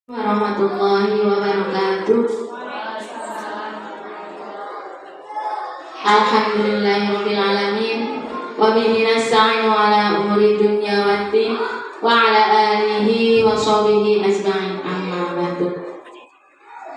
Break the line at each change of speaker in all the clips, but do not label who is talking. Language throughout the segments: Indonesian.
Warahmatullahi wabarakatuh. Alhamdulillahirabbil alamin wa bihi nasta'inu ala umuri dunya waddin wa ala alihi wa sahbihi ajma'in, amma ba'du.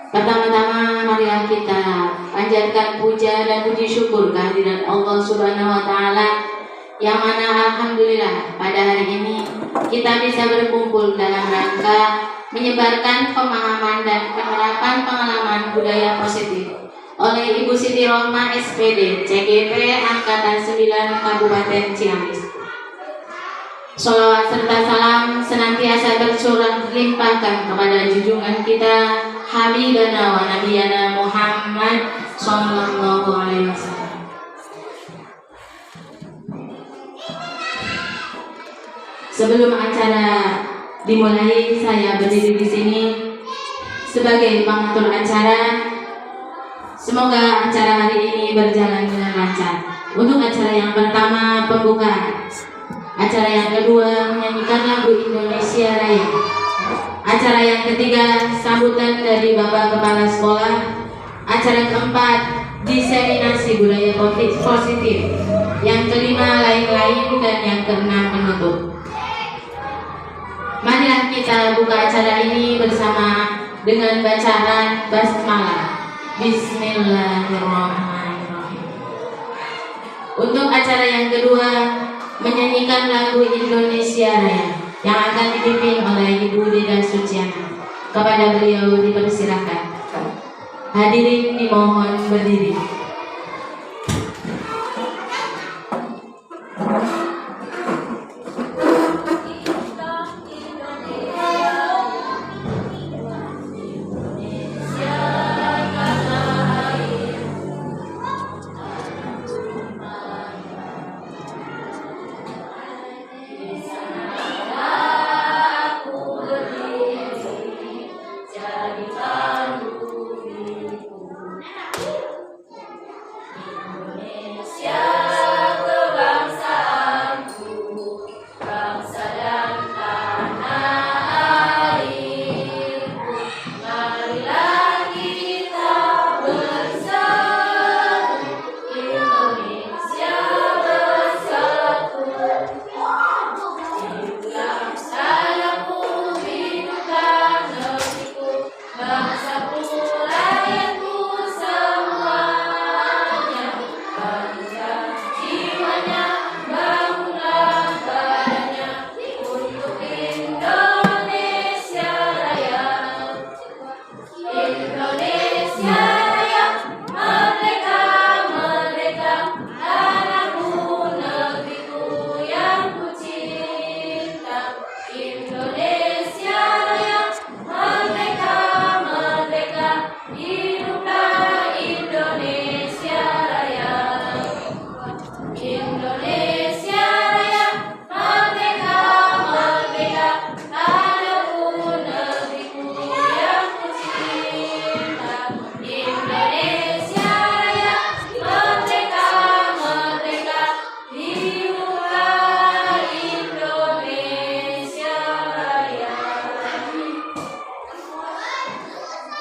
Pertama-tama marilah kita panjatkan puja dan puji syukur kehadirat Allah Subhanahu wa taala, yang mana alhamdulillah pada hari ini kita bisa berkumpul dalam rangka menyebarkan pemahaman dan penerapan pengalaman budaya positif oleh Ibu Siti Rohmah SPD CGP Angkatan 9 Kabupaten Ciamis. Sholawat serta salam senantiasa tercurah limpahkan kepada junjungan kita Habibana wa Nabiyana Muhammad Sallallahu Alaihi Wasallam. Sebelum acara dimulai, saya berdiri di sini sebagai pengatur acara. Semoga acara hari ini berjalan dengan lancar. Untuk acara yang pertama, pembukaan. Acara yang kedua, menyanyikan lagu Indonesia Raya. Acara yang ketiga, sambutan dari Bapak Kepala Sekolah. Acara keempat, diseminasi budaya positif. Yang kelima, lain-lain, dan yang keenam, penutup. Marilah kita buka acara ini bersama dengan bacaan basmalah. Bismillahirrahmanirrahim. Untuk acara yang kedua, menyanyikan lagu Indonesia Raya yang akan dipimpin oleh Ibu Deda Suciana. Kepada beliau dipersilakan. Hadirin dimohon berdiri.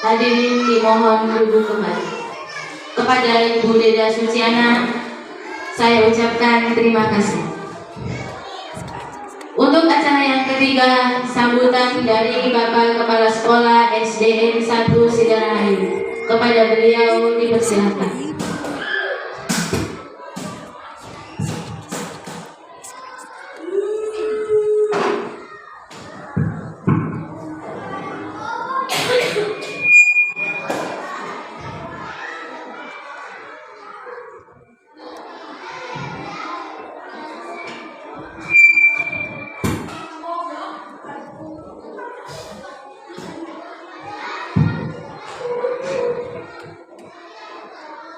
Hadirin dimohon duduk kembali. Kepada Ibu Deda Suciana, saya ucapkan terima kasih. Untuk acara yang ketiga, sambutan dari Bapak Kepala Sekolah SDN 1 Sidarahayu. Kepada beliau dipersilakan.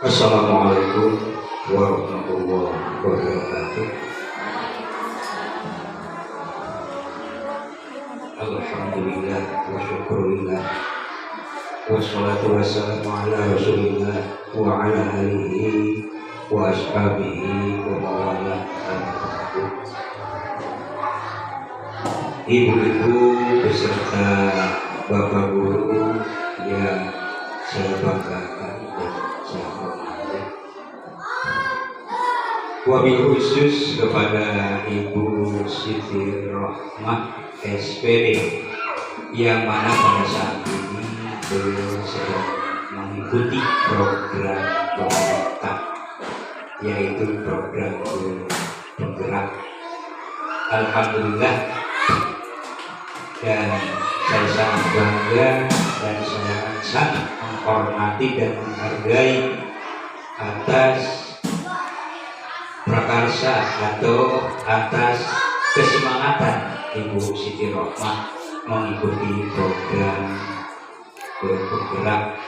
Assalamualaikum warahmatullahi wabarakatuh. Alhamdulillah wa syukurillah wassalatu wassalamu ala rasulillah wa ala alihi wa ashabihi wa mawalah. Ibu-ibu beserta Bapak Guru yang saya banggakan dan saya hormati. Wabil khusus kepada Ibu Siti Rohmah SPD yang mana pada saat ini beliau sedang mengikuti program pemerintah, yaitu program Guru Penggerak. Alhamdulillah, dan saya sangat bangga dan saya sangat menghormati dan menghargai atas prakarsa atau atas kesemangatan Ibu Siti Rohmah mengikuti program Bergerak.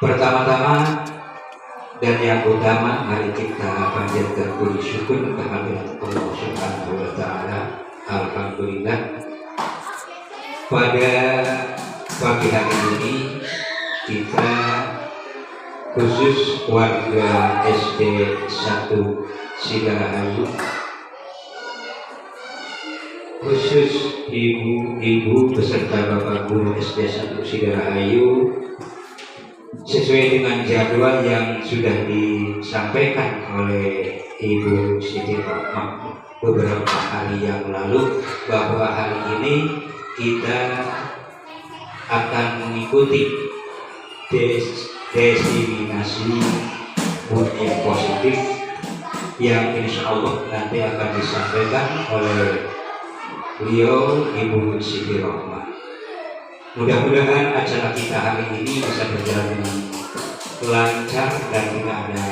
Pertama-tama dan yang utama, mari kita panjatkan puji syukur kehadirat Allah Subhanahu wa Ta'ala. Alhamdulillah, pada pagi hari ini kita khusus warga SD 1 Sigarahayu, khusus ibu-ibu beserta bapak guru SD 1 Sigarahayu, sesuai dengan jadwal yang sudah disampaikan oleh Ibu Siti Rohmah beberapa hari yang lalu, bahwa hari ini kita akan mengikuti diseminasi budaya positif yang insya Allah nanti akan disampaikan oleh beliau Ibu Siti Rohmah. Mudah-mudahan acara kita hari ini bisa berjalan dengan lancar dan tidak ada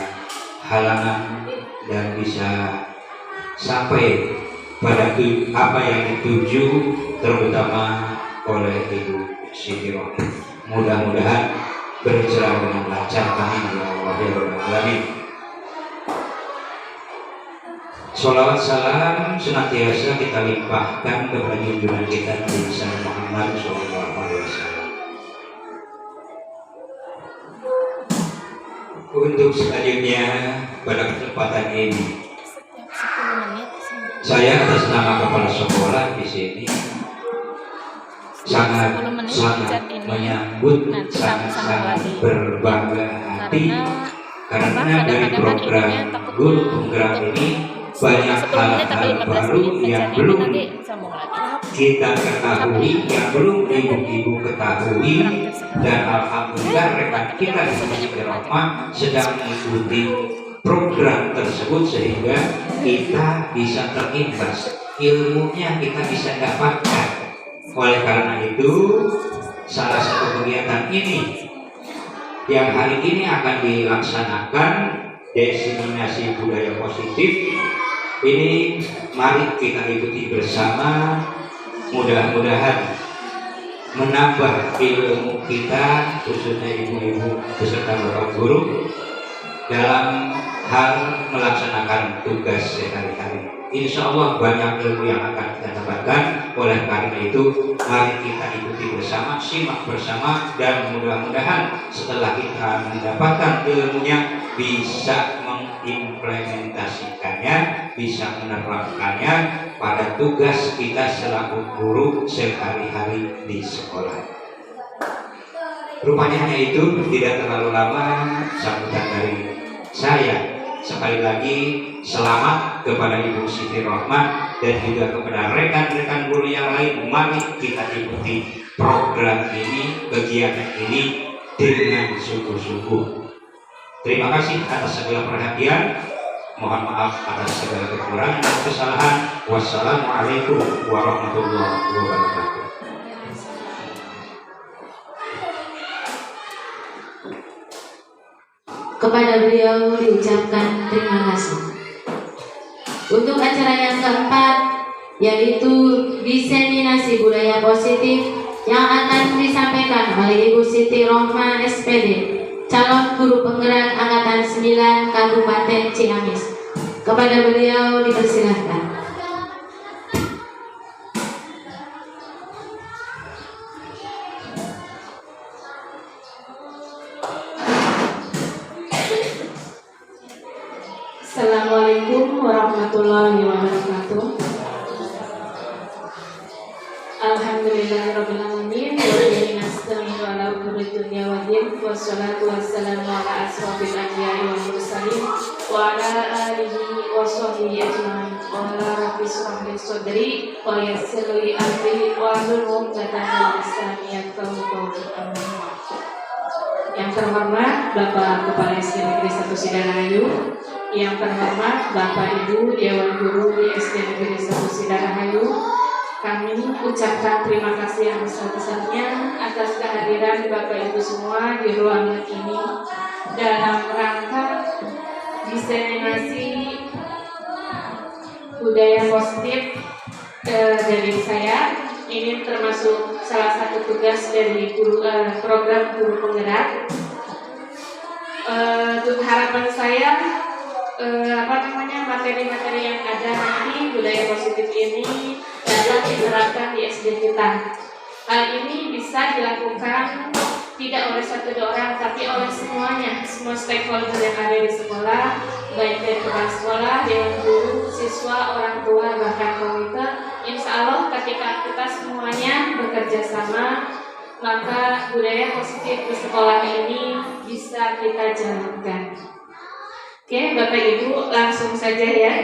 halangan dan bisa sampai pada apa yang dituju, terutama oleh Ibu Siti Rohmah. Mudah-mudahan berjalan dengan lancar, amin ya Allah ya Rabbal alamin. Sholawat salam senantiasa kita limpahkan kepada junjungan kita Nabi Muhammad SAW. Untuk selanjutnya pada kesempatan ini, saya atas nama kepala sekolah di sini sangat menyambut, sangat berbangga hati karena dari program Guru Penggerak ini banyak hal-hal baru yang belum kita ketahui, yang belum ibu-ibu ketahui, dan alhamdulillah rekan kita di Siti Rohmah sedang mengikuti program tersebut sehingga kita bisa terimbas, ilmunya kita bisa dapatkan. Oleh karena itu, salah satu kegiatan ini yang hari ini akan dilaksanakan diseminasi budaya positif ini, mari kita ikuti bersama. Mudah-mudahan menambah ilmu kita, khususnya ibu-ibu beserta bapak guru, dalam hal melaksanakan tugas sehari-hari. Insya Allah banyak ilmu yang akan kita dapatkan. Oleh karena itu, mari kita ikuti bersama, simak bersama, dan mudah-mudahan setelah kita mendapatkan ilmunya bisa mengimplementasikannya, bisa menerapkannya pada tugas kita selaku guru sehari-hari di sekolah. Rupanya hanya itu, tidak terlalu lama sambutan dari saya. Sekali lagi selamat kepada Ibu Siti Rohmah dan juga kepada rekan-rekan guru yang lain. Mari kita ikuti program ini, kegiatan ini dengan sungguh-sungguh. Terima kasih atas segala perhatian. Mohon maaf atas segala kekurangan dan kesalahan. Wassalamualaikum warahmatullahi wabarakatuh.
Kepada beliau diucapkan terima kasih. Untuk acara yang keempat, yaitu diseminasi budaya positif yang akan disampaikan oleh Ibu Siti Rohmah SPD, calon guru penggerak Angkatan 9 Kabupaten Ciamis. Kepada beliau dipersilahkan. Assalamualaikum warahmatullahi wabarakatuh. Alhamdulillahirabbil alamin wa bihi nasta'inu ala umuri dunya waddin wassalatu wassalamu ala asrofil anbiya'i wal mursalin wa ala alihi wa sahbihi ajma'in. Qala rabbi shrah li sadri wa yassir li amri wahlul 'uqdatam min lisani yafqahu qawli. Yang terhormat Bapak Kepala SD Negeri 1 Sidarahayu, yang terhormat Bapak Ibu Dewan Guru di SD Negeri 1 Sidarahayu, kami ucapkan terima kasih yang besar-besarnya atas kehadiran Bapak Ibu semua di ruangan ini dalam rangka diseminasi budaya positif dari saya. Ini termasuk salah satu tugas dari program guru penggerak. Harapan saya materi-materi yang ada nanti budaya positif ini dapat diterapkan di SD kita. Hal ini bisa dilakukan tidak oleh satu dua orang, tapi oleh semuanya, semua stakeholder yang ada di sekolah, baik dari kepala sekolah, dewan guru, siswa, orang tua, bahkan komite. Insya Allah ketika kita semuanya bekerja sama, maka budaya positif di sekolah ini bisa kita jalankan. Oke, Bapak Ibu langsung saja ya.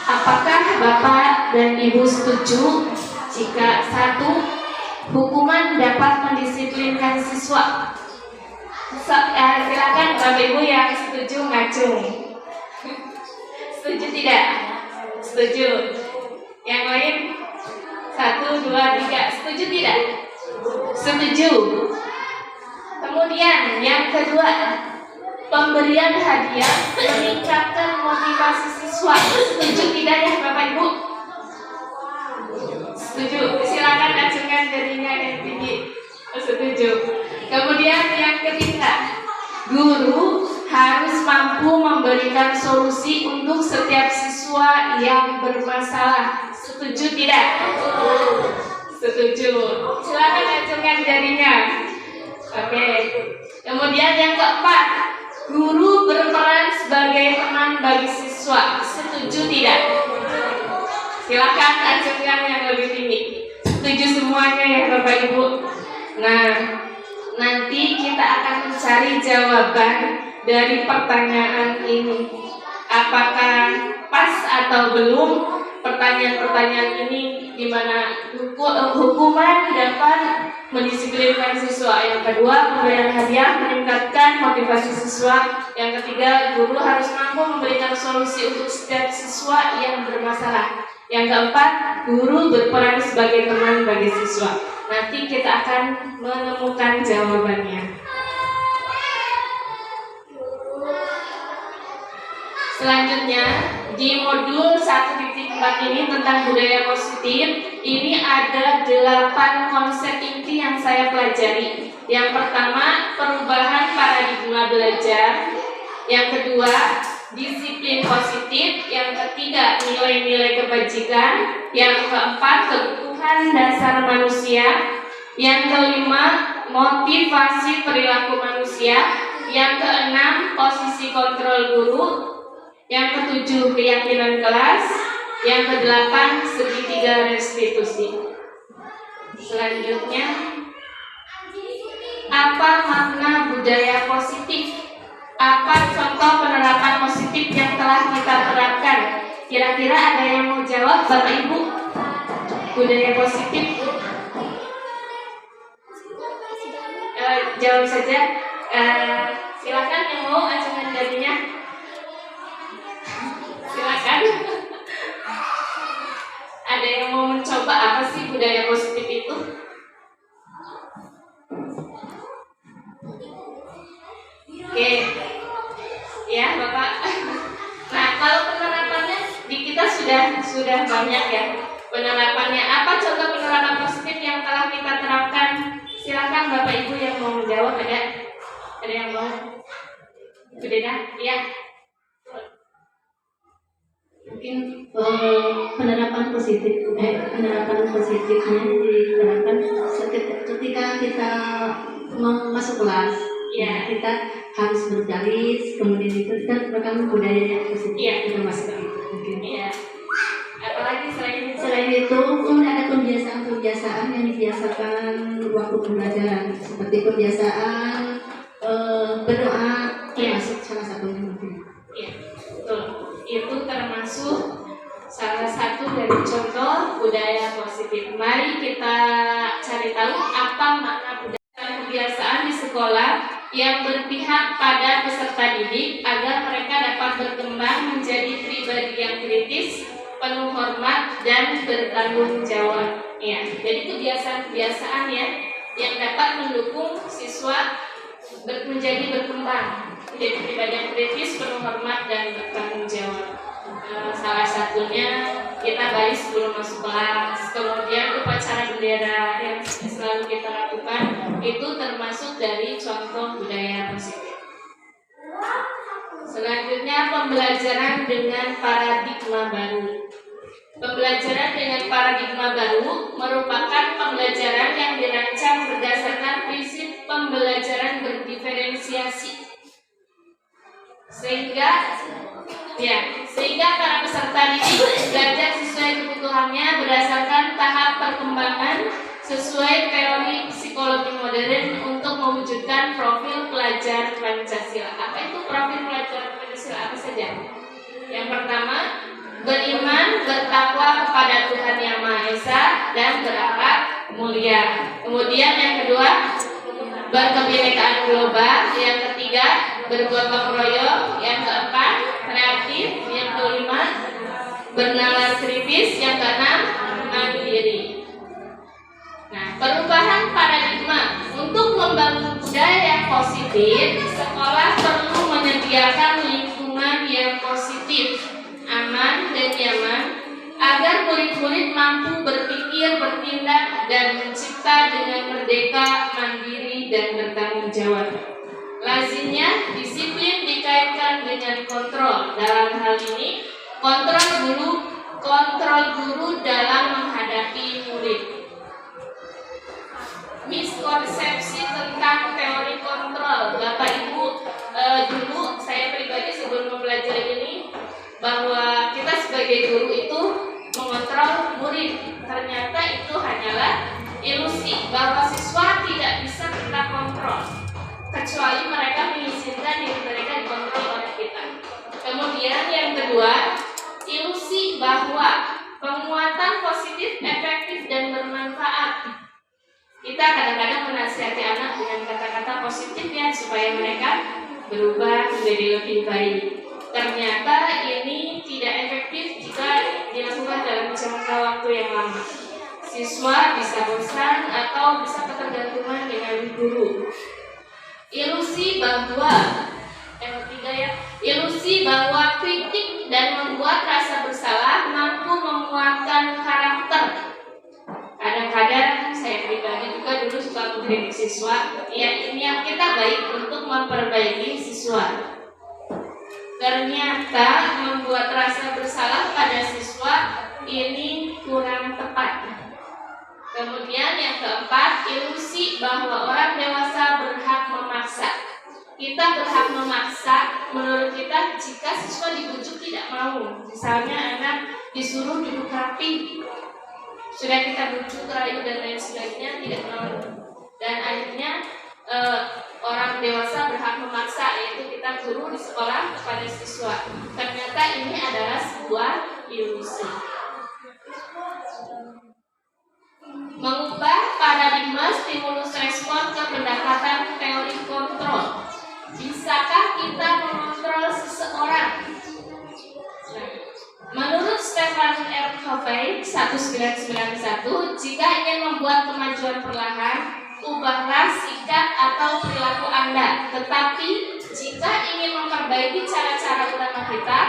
Apakah Bapak dan Ibu setuju jika 1. Hukuman dapat mendisiplinkan siswa? Silakan Bapak Ibu yang setuju ngacung. Setuju tidak? Setuju. Yang lain? 1, 2, 3. Setuju tidak? Setuju. Kemudian yang kedua, pemberian hadiah meningkatkan motivasi siswa. Setuju tidak ya Bapak Ibu? Setuju. Silakan acungkan jarinya yang tinggi. Setuju. Kemudian yang ketiga, guru harus mampu memberikan solusi untuk setiap siswa yang bermasalah. Setuju tidak? Setuju. Silakan acungkan jarinya. Oke. Kemudian yang keempat, guru berperan sebagai teman bagi siswa. Setuju tidak? Silakan acungkan yang lebih tinggi. Setuju semuanya ya Bapak Ibu. Nah, nanti kita akan mencari jawaban dari pertanyaan ini. Apakah pas atau belum pertanyaan-pertanyaan ini, di mana hukuman dapat mendisiplinkan siswa. Yang kedua, pemberian hadiah meningkatkan motivasi siswa. Yang ketiga, guru harus mampu memberikan solusi untuk setiap siswa yang bermasalah. Yang keempat, guru berperan sebagai teman bagi siswa. Nanti kita akan menemukan jawabannya. Selanjutnya, di modul 1.4 ini tentang budaya positif, ini ada 8 konsep inti yang saya pelajari. Yang pertama, perubahan paradigma belajar. Yang kedua, disiplin positif. Yang ketiga, nilai-nilai kebajikan. Yang keempat, kebutuhan dasar manusia. Yang kelima, motivasi perilaku manusia. Yang keenam, posisi kontrol guru. Yang ketujuh, keyakinan kelas. Yang kedelapan, segitiga restitusi. Selanjutnya, apa makna budaya positif? Apa contoh penerapan positif yang telah kita terapkan? Kira-kira ada yang mau jawab Bapak Ibu? Budaya positif? Jawab saja. Silakan yang mau acungan jarinya. Silakan. Ada yang mau mencoba apa sih budaya positif itu? Oke. Ya, Bapak. Nah, kalau penerapannya di kita sudah banyak ya. Penerapannya apa, contoh penerapan positif yang telah kita terapkan? Silakan Bapak Ibu yang mau menjawab. Ada yang mau? Sudah? Ya.
Mungkin penerapan positifnya diterapkan ketika kita masuk kelas, Ya, kita harus bergaris, kemudian itu kita merupakan budaya yang positif.
Iya.
Kita masuk itu. Mungkin.
Iya. Apalagi selain itu?
Selain itu, kemudian ada kebiasaan-kebiasaan yang dibiasakan waktu pembelajaran, seperti kebiasaan berdoa, termasuk salah satunya mungkin.
Iya, betul. Itu termasuk salah satu dari contoh budaya positif. Mari kita cari tahu apa makna budaya kebiasaan di sekolah yang berpihak pada peserta didik agar mereka dapat berkembang menjadi pribadi yang kritis, penuh hormat dan bertanggung jawab. Ya, jadi kebiasaan-kebiasaan ya yang dapat mendukung siswa menjadi berkembang menjadi pribadi yang kritis, penuh hormat dan bertanggung jawab. Salah satunya kita baris sebelum masuk kelas, kemudian upacara bendera yang selalu kita lakukan itu termasuk dari contoh budaya positif. Selanjutnya pembelajaran dengan paradigma baru. Pembelajaran dengan paradigma baru merupakan pembelajaran yang dirancang berdasarkan prinsip pembelajaran berdiferensiasi. Sehingga para peserta didik belajar sesuai kebutuhannya berdasarkan tahap perkembangan sesuai teori psikologi modern untuk mewujudkan profil pelajar Pancasila. Apa itu profil pelajar Pancasila? Apa saja? Yang pertama, beriman, bertakwa kepada Tuhan Yang Maha Esa dan berakhlak mulia. Kemudian yang kedua, berkebinekaan global. Yang ketiga, bergotong royong. Yang keempat, kreatif. Yang kelima, bernalar kritis. Yang keenam, mandiri. Nah, perubahan paradigma untuk membangun budaya yang positif, sekolah perlu menyediakan lingkungan yang positif, aman dan nyaman agar murid-murid mampu berpikir, bertindak dan mencipta dengan merdeka, mandiri dan bertanggung jawab. Lazimnya disiplin dikaitkan dengan kontrol. Dalam hal ini, kontrol guru dalam menghadapi murid. Miskonsepsi tentang teori kontrol. Bapak Ibu, dulu saya pribadi sebelum mempelajari ini bahwa kita sebagai guru itu mengontrol murid. Ternyata itu hanyalah ilusi bahwa siswa tidak bisa kita kontrol kecuali mereka mengizinkan diri mereka dikontrol oleh kita. Kemudian yang kedua, ilusi bahwa penguatan positif, efektif dan bermanfaat. Kita kadang-kadang menasihati anak dengan kata-kata positif ya supaya mereka berubah menjadi lebih baik. Ternyata ini tidak efektif jika dilakukan dalam jangka waktu yang lama. Siswa bisa bosan atau bisa ketergantungan dengan guru. Ilusi bahwa kritik dan membuat rasa bersalah mampu menguatkan karakter. Kadang-kadang saya pribadi juga dulu suka mengkritik siswa. Ya, niat kita baik untuk memperbaiki siswa. Ternyata membuat rasa bersalah pada siswa ini kurang tepat. Kemudian yang keempat, ilusi bahwa orang dewasa berhak memaksa. Kita berhak memaksa menurut kita jika siswa dibujuk tidak mau. Misalnya anak disuruh duduk rapi, sudah kita bujuk, rayu dan lain sebagainya tidak mau. Dan akhirnya orang dewasa berhak memaksa, yaitu kita guru di sekolah kepada siswa. Ternyata ini adalah sebuah ilusi. Mengubah paradigma stimulus respon ke pendekatan teori kontrol. Bisakah kita mengontrol seseorang? Menurut Stefan R. Covey 1991, jika ingin membuat kemajuan perlahan, ubahlah sikap atau perilaku Anda. Tetapi jika ingin memperbaiki cara-cara utama kita,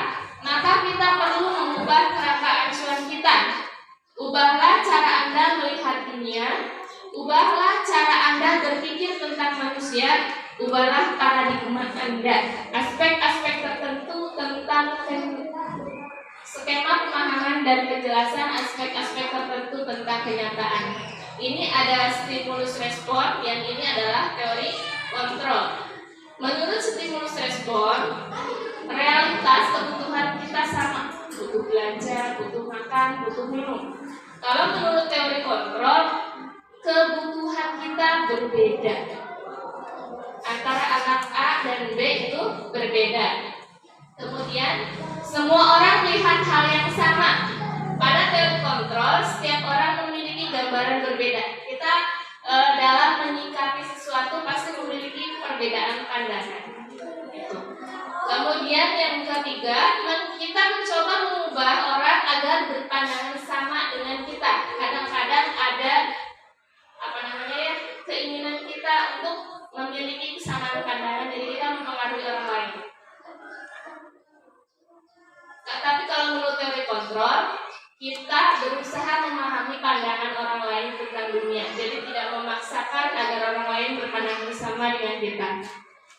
maka kita perlu mengubah kerangka acuan kita. Ubahlah cara Anda melihat dunia, ubahlah cara Anda berpikir tentang manusia, ubahlah paradigma Anda. Aspek-aspek tertentu tentang skema pemahaman dan kejelasan aspek-aspek tertentu tentang kenyataan. Ini ada stimulus respon, yang ini adalah teori kontrol.
Menurut stimulus respon, realitas kebutuhan kita sama, butuh belanja, butuh makan, butuh minum. Kalau menurut teori kontrol, kebutuhan kita berbeda. Antara anak A dan B itu berbeda. Kemudian semua orang melihat hal yang sama. Pada teori kontrol, setiap orang memiliki gambaran berbeda. Kita dalam menyikapi sesuatu pasti memiliki perbedaan pandangan. Itu. Kemudian yang ketiga, kita mencoba mengubah orang agar berpandangan sama dengan kita. Kadang-kadang ada keinginan kita untuk memiliki kesamaan pandangan, jadi kita mempengaruhi orang lain. Tapi kalau menurut teori kontrol, kita berusaha memahami pandangan orang lain tentang dunia, jadi tidak memaksakan agar orang lain berpandangan sama dengan kita.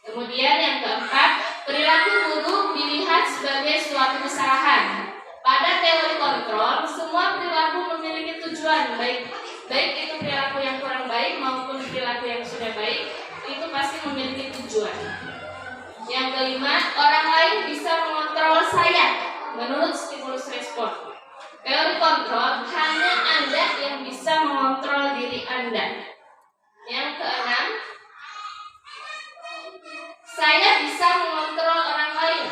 Kemudian yang keempat, perilaku buruk dilihat sebagai suatu kesalahan. Pada teori kontrol, semua perilaku memiliki tujuan, baik itu perilaku yang kurang baik maupun perilaku yang sudah baik, itu pasti memiliki tujuan. Yang kelima, orang lain bisa mengontrol saya menurut stimulus respon. Teori kontrol, hanya Anda yang bisa mengontrol diri Anda. Yang keenam, saya bisa mengontrol orang lain.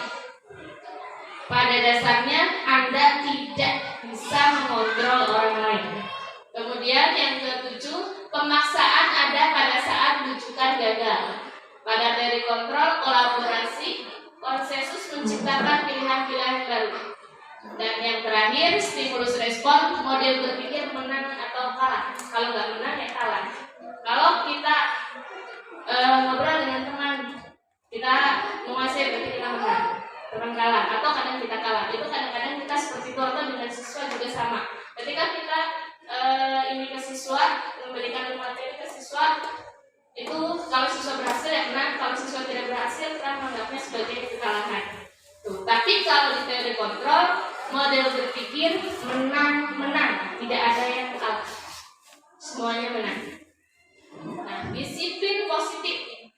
Pada dasarnya Anda tidak bisa mengontrol orang lain. Kemudian yang ketujuh, pemaksaan ada pada saat rujukan gagal. Pada teori kontrol, kolaborasi, konsensus menciptakan pilihan-pilihan baru. Dan yang terakhir, stimulus respon, model berpikir menang atau kalah. Kalau nggak menang ya kalah. Kalau kita ngobrol dengan teman, kita menguasai berarti kita menang. Teman kalah atau kadang kita kalah. Itu kadang-kadang kita seperti itu, atau dengan siswa juga sama. Ketika kita ini ke siswa, memberikan materi ke siswa, itu kalau siswa berhasil ya menang, kalau siswa tidak berhasil kita menganggapnya sebagai kekalahan. Tuh. Tapi kalau di teori kontrol, model berpikir menang-menang, tidak ada yang kalah, semuanya menang. Nah, disiplin positif.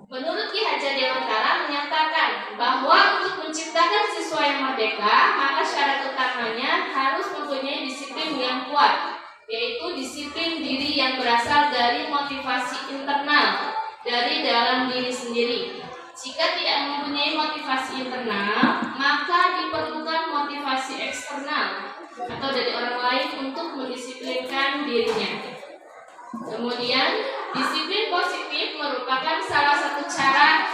Menurut Ki Hajar Dewantara menyatakan bahwa untuk menciptakan siswa yang merdeka, maka syarat utamanya harus mempunyai disiplin yang kuat, yaitu disiplin diri yang berasal dari motivasi internal, dari dalam diri sendiri. Jika tidak mempunyai motivasi internal, maka diperlukan motivasi eksternal atau dari orang lain untuk mendisiplinkan dirinya. Kemudian, disiplin positif merupakan salah satu cara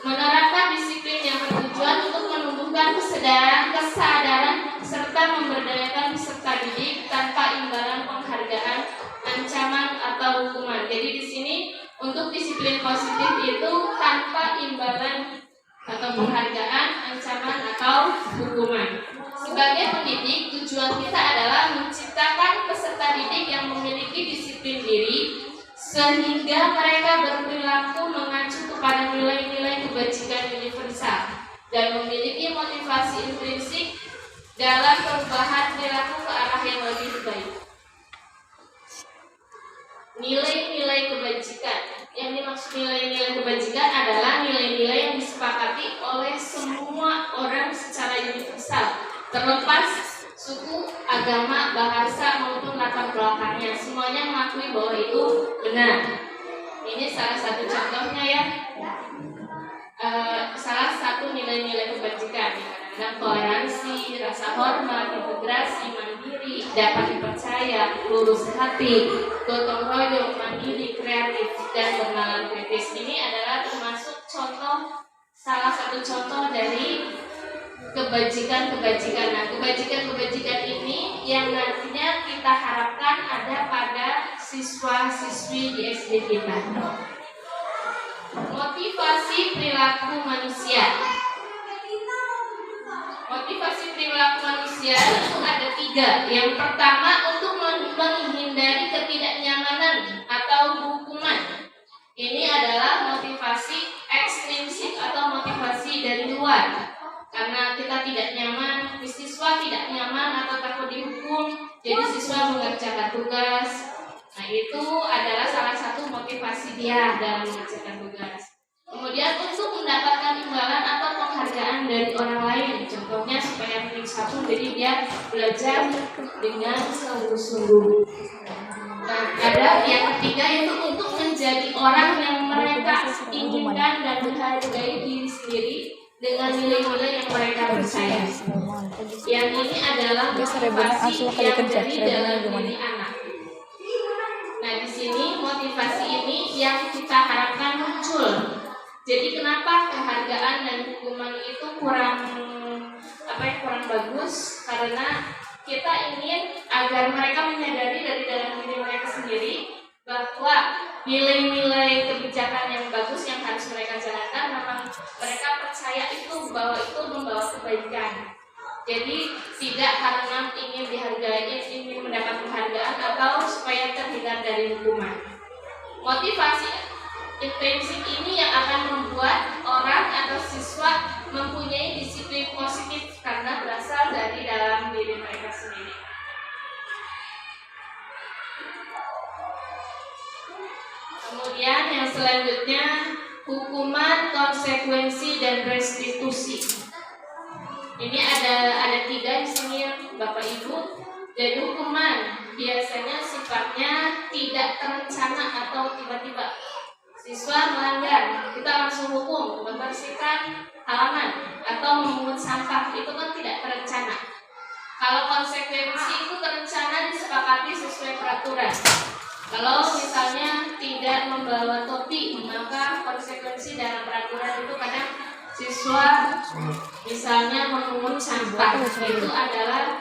menerapkan disiplin yang bertujuan untuk menumbuhkan kesadaran serta memberdayakan peserta didik tanpa imbalan penghargaan, ancaman atau hukuman. Jadi di sini untuk disiplin positif itu tanpa imbalan atau penghargaan, ancaman atau hukuman. Sebagai pendidik, tujuan kita adalah menciptakan peserta didik yang memiliki disiplin diri sehingga mereka berperilaku mengacu kepada nilai-nilai kebajikan universal dan memiliki motivasi intrinsik dalam perubahan perilaku ke arah yang lebih baik. Nilai-nilai kebajikan. Yang dimaksud nilai-nilai kebajikan adalah nilai-nilai yang disepakati oleh semua orang secara universal, terlepas suku, agama, bahasa maupun latar belakangnya. Semuanya mengakui bahwa itu benar. Ini salah satu contohnya ya. Salah satu nilai-nilai kebajikan, kadang toleransi, rasa hormat, integrasi, mandiri, dapat dipercaya, lurus hati, gotong royong, mandiri, kreatif, dan bernalar kritis. Ini adalah termasuk salah satu contoh dari kebajikan-kebajikan. Nah, kebajikan-kebajikan ini yang nantinya kita harapkan ada pada siswa-siswi di SD kita. Motivasi perilaku manusia. Motivasi perilaku manusia itu ada 3. Yang pertama, untuk menghindari ketidaknyamanan atau hukuman. Ini adalah motivasi ekstrinsik atau motivasi dari luar. Karena kita tidak nyaman, siswa tidak nyaman atau takut dihukum, jadi siswa mengerjakan tugas. Nah, Nah, itu adalah salah satu motivasi dia dalam mengerjakan tugas. Kemudian untuk mendapatkan imbalan atau penghargaan dari orang lain, contohnya supaya satu, jadi dia belajar dengan sungguh-sungguh. Nah, ada yang ketiga yaitu untuk menjadi orang yang mereka inginkan dan menghargai diri sendiri dengan nilai-nilai yang mereka percaya. Yang ini adalah motivasi yang dari dalam diri anak. Nah, di sini motivasi ini yang kita harapkan muncul. Jadi kenapa penghargaan dan hukuman itu kurang bagus? Karena kita ingin agar mereka menyadari dari dalam diri mereka sendiri bahwa nilai-nilai kebijakan yang bagus yang harus mereka jalankan memang mereka percaya itu bahwa itu membawa kebaikan. Jadi tidak karena ingin dihargai, ingin mendapat penghargaan atau supaya terhindar dari hukuman. Motivasi intrinsik ini yang akan membuat orang atau siswa mempunyai disiplin positif karena berasal dari dalam diri mereka sendiri. Kemudian yang selanjutnya hukuman, konsekuensi, dan restitusi. Ini ada 3 di sini Bapak Ibu. Dan hukuman biasanya sifatnya tidak terencana atau tiba-tiba. Siswa melanggar, kita langsung hukum, membersihkan halaman atau memungut sampah, itu kan tidak terencana. Kalau konsekuensi itu terencana, disepakati sesuai peraturan. Kalau misalnya tidak membawa topi, maka konsekuensi dalam peraturan itu kadang siswa misalnya memungut sampah, itu adalah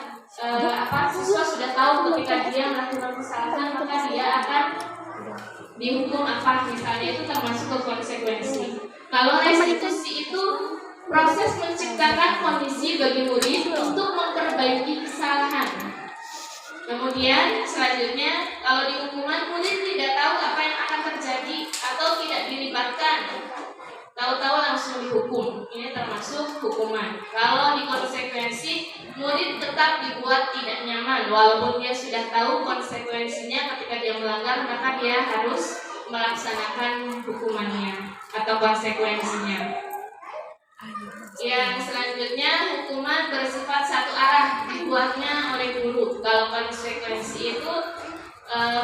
siswa sudah tahu ketika dia melakukan kesalahan maka dia akan dihukum misalnya, itu termasuk ke konsekuensi. Kalau restitusi itu proses menciptakan kondisi bagi murid untuk memperbaiki kesalahan. Kemudian selanjutnya kalau di hukuman murid tidak tahu apa yang akan terjadi atau tidak dilibatkan, tahu-tahu langsung dihukum, ini termasuk hukuman. Kalau di konsekuensi murid tetap dibuat tidak nyaman walaupun dia sudah tahu konsekuensinya ketika dia melanggar, maka dia harus melaksanakan hukumannya atau konsekuensinya. Yang selanjutnya hukuman bersifat satu arah, dibuatnya oleh guru. Kalau konsekuensi itu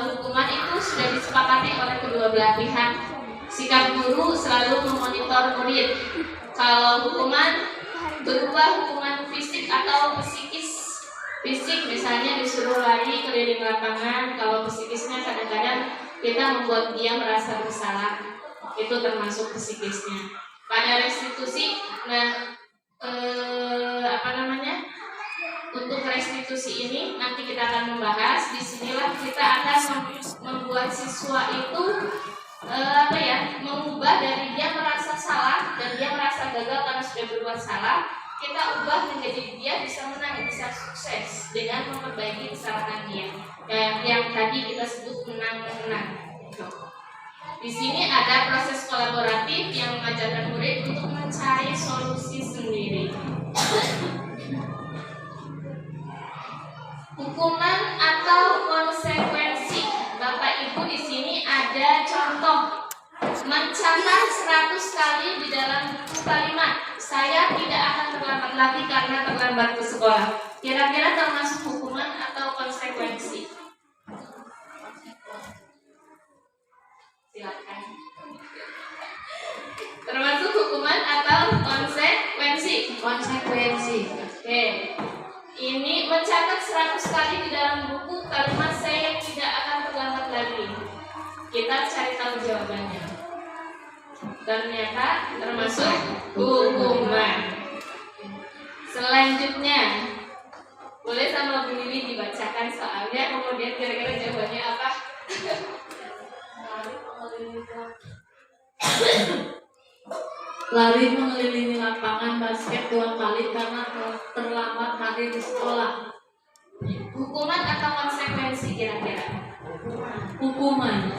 hukuman itu sudah disepakati oleh kedua belah pihak. Sikap guru selalu memonitor murid. Kalau hukuman berupa hukuman fisik atau psikis. Fisik misalnya disuruh lari keliling lapangan. Kalau psikisnya kadang-kadang kita membuat dia merasa bersalah, itu termasuk psikisnya. Pada restitusi, untuk restitusi ini nanti kita akan membahas. Disinilah kita akan membuat siswa itu mengubah dari dia merasa salah dan dia merasa gagal karena sudah berbuat salah, kita ubah menjadi dia bisa menang, bisa sukses dengan memperbaiki kesalahan dia. Yang tadi kita sebut menang-menang. Di sini ada proses kolaboratif yang mengajarkan murid untuk mencari solusi sendiri. Hukuman atau konsekuensi. Bapak Ibu di sini ada contoh. Mencatat 100 kali di dalam buku kalimat. Saya tidak akan terlambat lagi karena terlambat ke sekolah. Kira-kira termasuk hukuman atau konsekuensi? Silakan. Termasuk hukuman atau konsekuensi? Konsekuensi. Oke. Ini mencatat 100 kali di dalam buku kalimat saya tidak akan terlambat lagi. Kita cari tahu jawabannya. Ternyata termasuk hukuman. Selanjutnya, boleh sama Bu Lili dibacakan soalnya, kemudian kira-kira jawabannya apa?
Lari mengelilingi lapangan basket 2 kali karena terlambat hadir di sekolah.
Hukuman atau konsekuensi kira-kira?
Hukuman.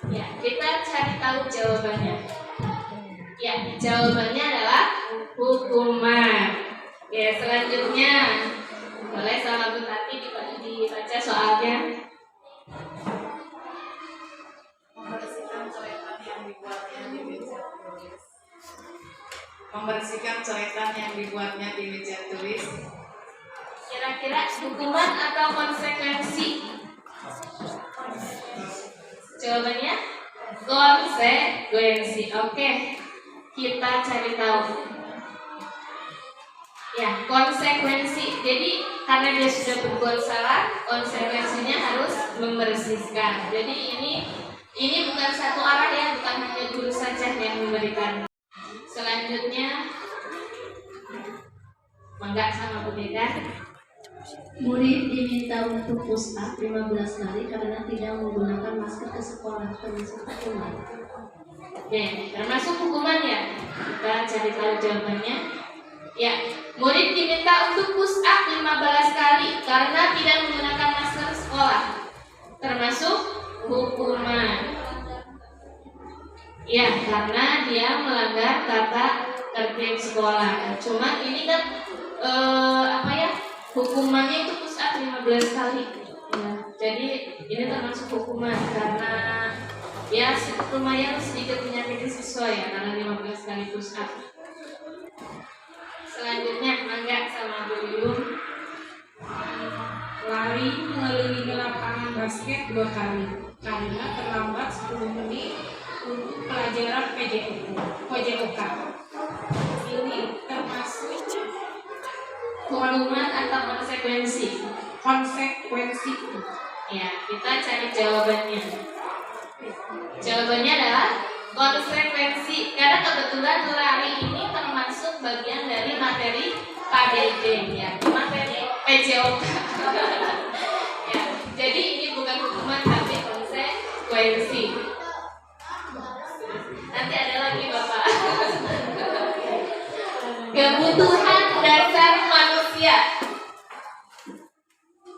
Ya, kita cari tahu jawabannya. Ya, jawabannya adalah hukuman. Ya, selanjutnya boleh sama Bu Tati dibaca soalnya.
membersihkan coretan yang dibuatnya di meja tulis.
Kira-kira hukuman atau konsekuensi? Jawabannya konsekuensi. Oke, kita cari tahu. Ya, konsekuensi. Jadi karena dia sudah berbuat salah, konsekuensinya harus membersihkan. Jadi ini bukan satu arah ya, bukan hanya guru saja yang memberikan. Selanjutnya, Mangga sama Bu Deka.
Murid diminta untuk push up 15 kali karena tidak menggunakan masker ke sekolah, termasuk hukuman.
Oke, termasuk hukuman ya. Kita cari tahu jawabannya. Ya, murid diminta untuk push up 15 kali karena tidak menggunakan masker sekolah, termasuk hukuman. Ya, karena dia melanggar tata tertib sekolah. Cuma ini kan hukumannya itu push up 15 kali. Ya, jadi ini termasuk hukuman karena ya lumayan sedikit menyakiti siswa ya, karena 15 kali push up. Selanjutnya Mangga sama Bu Yuyun.
Lari mengelilingi lapangan basket 2 kali karena terlambat 10 menit untuk pelajaran PJOK. Ini termasuk
Hukuman atau konsekuensi?
konsekuensi.
Ya, kita cari jawabannya. Jawabannya adalah konsekuensi. Karena kebetulan lari ini termasuk bagian dari materi KDD ya, materi PJOK. Ya, jadi ini bukan hukuman tapi konsekuensi. Nanti ada lagi Bapak. Kebutuhan dasar manusia.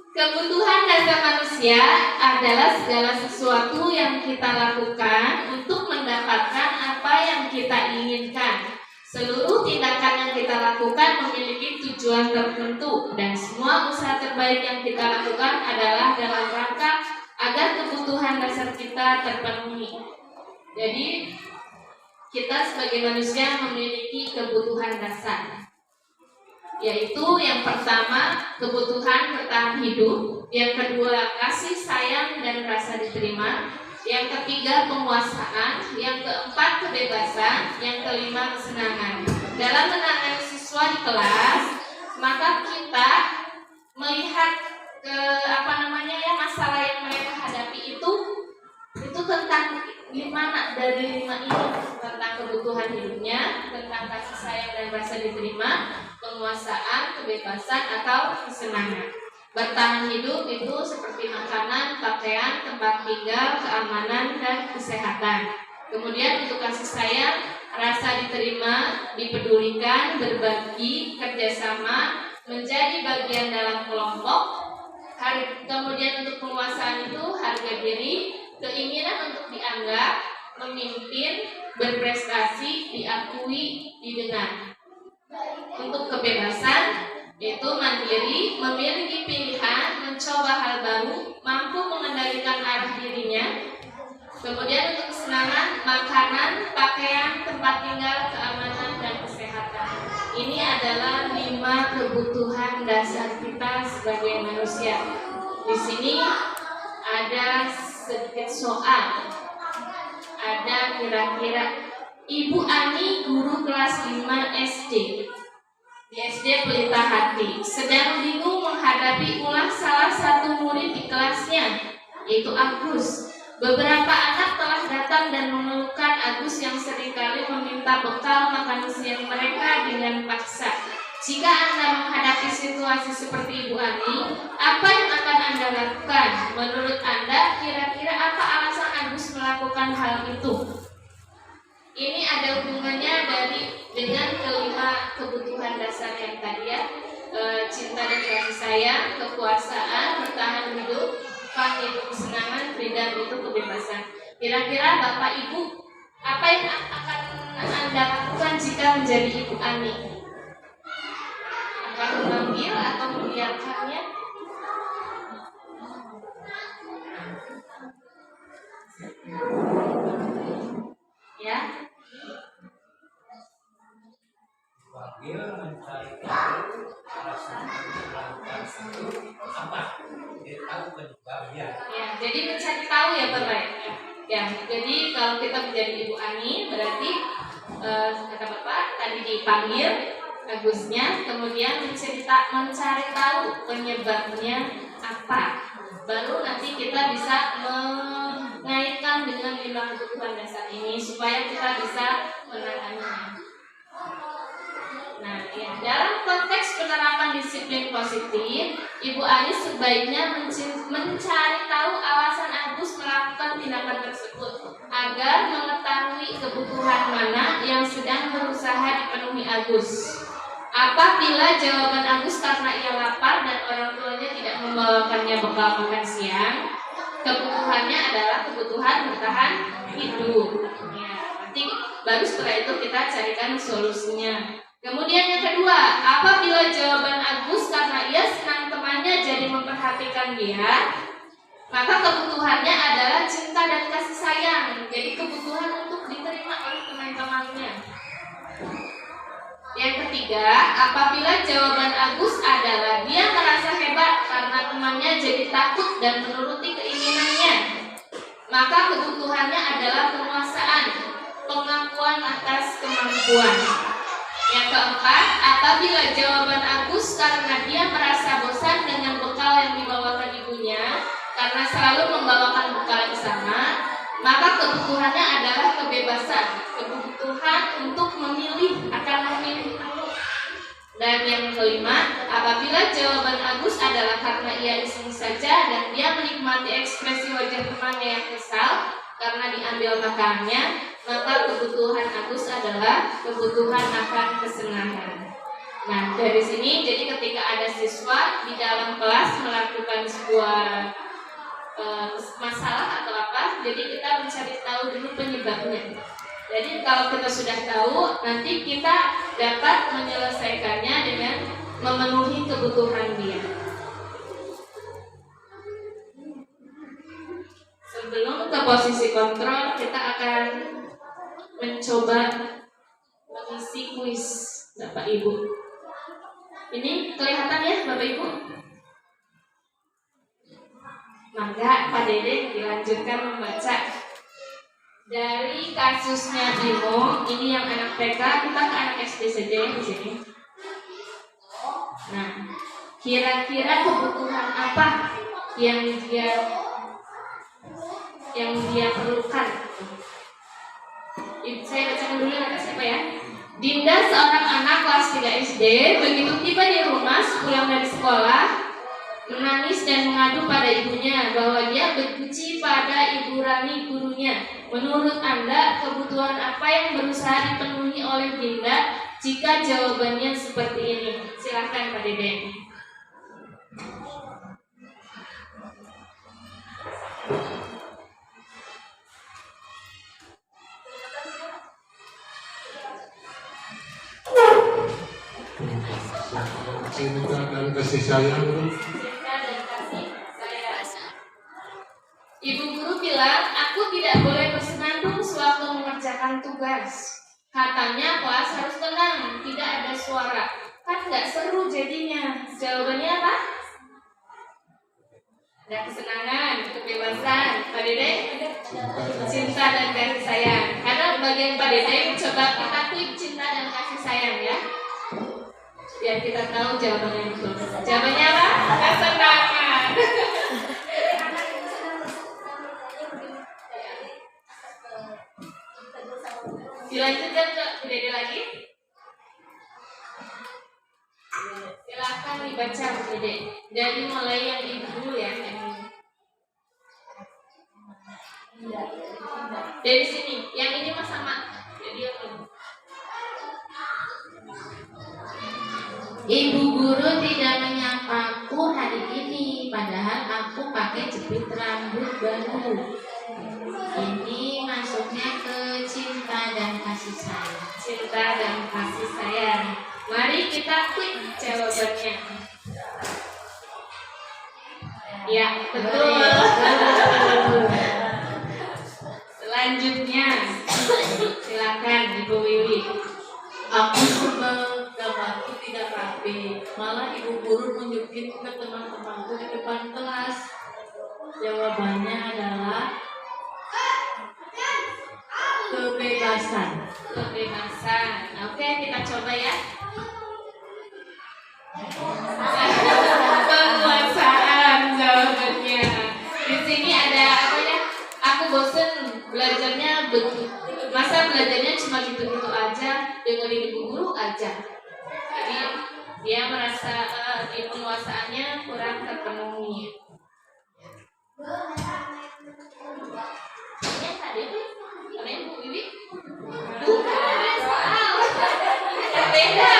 Kebutuhan dasar manusia adalah segala sesuatu yang kita lakukan untuk mendapatkan apa yang kita inginkan. Seluruh tindakan yang kita lakukan memiliki tujuan tertentu dan semua usaha terbaik yang kita lakukan adalah dalam rangka agar kebutuhan dasar kita terpenuhi. Jadi kita sebagai manusia memiliki kebutuhan dasar, yaitu yang pertama kebutuhan bertahan hidup, yang kedua kasih sayang dan rasa diterima, yang ketiga penguasaan, yang keempat kebebasan, yang kelima kesenangan. Dalam menangani siswa di kelas, maka kita melihat masalah yang mereka hadapi itu tentang gimana dari 5 ini, tentang kebutuhan hidupnya, tentang kasih sayang dan rasa diterima, penguasaan, kebebasan atau kesenangan. Bertahan hidup itu seperti makanan, pakaian, tempat tinggal, keamanan dan kesehatan. Kemudian untuk kasih sayang, rasa diterima, dipedulikan, berbagi, kerjasama, menjadi bagian dalam kelompok. Kemudian untuk penguasaan itu harga diri, keinginan untuk dianggap, memimpin, berprestasi, diakui, didengar. Untuk kebebasan yaitu mandiri, memiliki pilihan, mencoba hal baru, mampu mengendalikan arah dirinya. Kemudian untuk kesenangan, makanan, pakaian, tempat tinggal, keamanan dan kesehatan. Ini adalah 5 kebutuhan dasar kita sebagai manusia. Di sini ada sedikit soal. Ada kira-kira Ibu Ani, guru kelas 5 SD di SD Pelita Hati, sedang bingung menghadapi ulah salah satu murid di kelasnya, yaitu Agus. Beberapa anak telah datang dan mengeluhkan Agus yang seringkali meminta bekal makan siang mereka dengan paksa. Jika Anda menghadapi situasi seperti Ibu Ani, apa yang akan Anda lakukan? Menurut Anda, kira-kira apa alasan Agus melakukan hal itu? Ini ada hubungannya dengan kelima kebutuhan dasar yang tadi ya, cinta dan kasih sayang, kekuasaan, bertahan hidup, fun itu kesenangan, freedom itu kebebasan. Kira-kira Bapak Ibu, apa yang akan Anda lakukan jika menjadi Ibu Ani? Akan memanggil atau membiarkannya? Ya.
mencari tahu alasan melakukan apa? Dia tahu penyebabnya.
Ya, jadi mencari tahu ya Bapak. Ya, jadi kalau kita menjadi Ibu Ani berarti kata Bapak tadi dipanggil Agusnya, kemudian mencari tahu penyebabnya apa. Baru nanti kita bisa mengaitkan dengan 5 kebutuhan dasar ini supaya kita bisa menanganinya. Nah, ya, dalam konteks penerapan disiplin positif, Ibu Ani sebaiknya mencari tahu alasan Agus melakukan tindakan tersebut agar mengetahui kebutuhan mana yang sedang berusaha dipenuhi Agus. Apabila jawaban Agus karena ia lapar dan orang tuanya tidak membawakannya bekal makan siang, kebutuhannya adalah kebutuhan bertahan hidup. Ya, nanti baru setelah itu kita carikan solusinya. Kemudian yang kedua, apabila jawaban Agus karena ia senang temannya jadi memperhatikan dia, maka kebutuhannya adalah cinta dan kasih sayang. Jadi kebutuhan untuk diterima oleh teman-temannya. Yang ketiga, apabila jawaban Agus adalah dia merasa hebat karena temannya jadi takut dan menuruti keinginannya, maka kebutuhannya adalah penguasaan, pengakuan atas kemampuan. Yang keempat, apabila jawaban Agus karena dia merasa bosan dengan bekal yang dibawakan ibunya karena selalu membawakan bekal yang sama, maka kebutuhannya adalah kebebasan, kebutuhan untuk memilih akan memilih menu. Dan yang kelima, apabila jawaban Agus adalah karena ia iseng saja dan dia menikmati ekspresi wajah temannya yang kesal karena diambil makanannya, maka kebutuhan Agus adalah kebutuhan akan kesenangan. Nah, dari sini jadi ketika ada siswa di dalam kelas melakukan sebuah masalah atau apa, jadi kita mencari tahu dulu penyebabnya. Jadi kalau kita sudah tahu, nanti kita dapat menyelesaikannya dengan memenuhi kebutuhan dia. Sebelum ke posisi kontrol, kita akan mencoba mengisi kuis Bapak Ibu. Ini kelihatan ya Bapak Ibu? Maka Pak Dede dilanjutkan membaca. Dari kasusnya Bimo, ini yang anak TK, kita ke anak SD saja ya di sini. Nah, kira-kira kebutuhan apa yang dia perlukan? Saya bacakan dulu kata siapa ya. Dinda, seorang anak kelas 3 SD, begitu tiba di rumah pulang dari sekolah, menangis dan mengadu pada ibunya bahwa dia benci pada Ibu Rani gurunya. Menurut Anda, kebutuhan apa yang berusaha dipenuhi oleh Dinda jika jawabannya seperti ini? Silahkan Pak Dede.
Cinta dan kasih sayang.
Cinta dan kasih sayang. Ibu guru bilang, aku tidak boleh bersenandung sewaktu mengerjakan tugas. Katanya kelas harus tenang, tidak ada suara. Kan nggak seru jadinya. Jawabannya apa? Ada kesenangan, kebebasan. Pak Dede? Cinta dan kasih sayang. Karena bagian Pak Dede coba kita klik cinta dan kasih sayang ya. Biar kita tahu jawabannya betul. Jawabannya apa? Kesenangan. Dilanjutkan ke Dede lagi. Silakan dibaca Dede. Dari mulai yang ibu dulu ya. Dari sini, yang ini mah sama. Jadi yang ini.
Ibu guru tidak menyapaku hari ini, padahal aku pakai jepit rambut baru. Ini masuknya ke cinta dan kasih sayang.
Cinta dan kasih sayang. Mari kita klik jawabannya. Ya, betul. Selanjutnya, silakan Ibu Wiwi.
Aku sebel kamarku tidak
tapi malah ibu guru nunjukin ke teman-temanku di depan kelas. Jawabannya adalah kebebasan.
Kebebasan. Oke, kita coba ya. Penguasaan jawabannya. Di sini ada apa ya? Aku bosen belajarnya masa belajarnya cuma gitu-gitu aja, dengerin ibu guru aja. Jadi dia merasa penguasaannya kurang terpenuhi. Yang tadi apa yang Bu Wiwi? Bukan soal. Beda.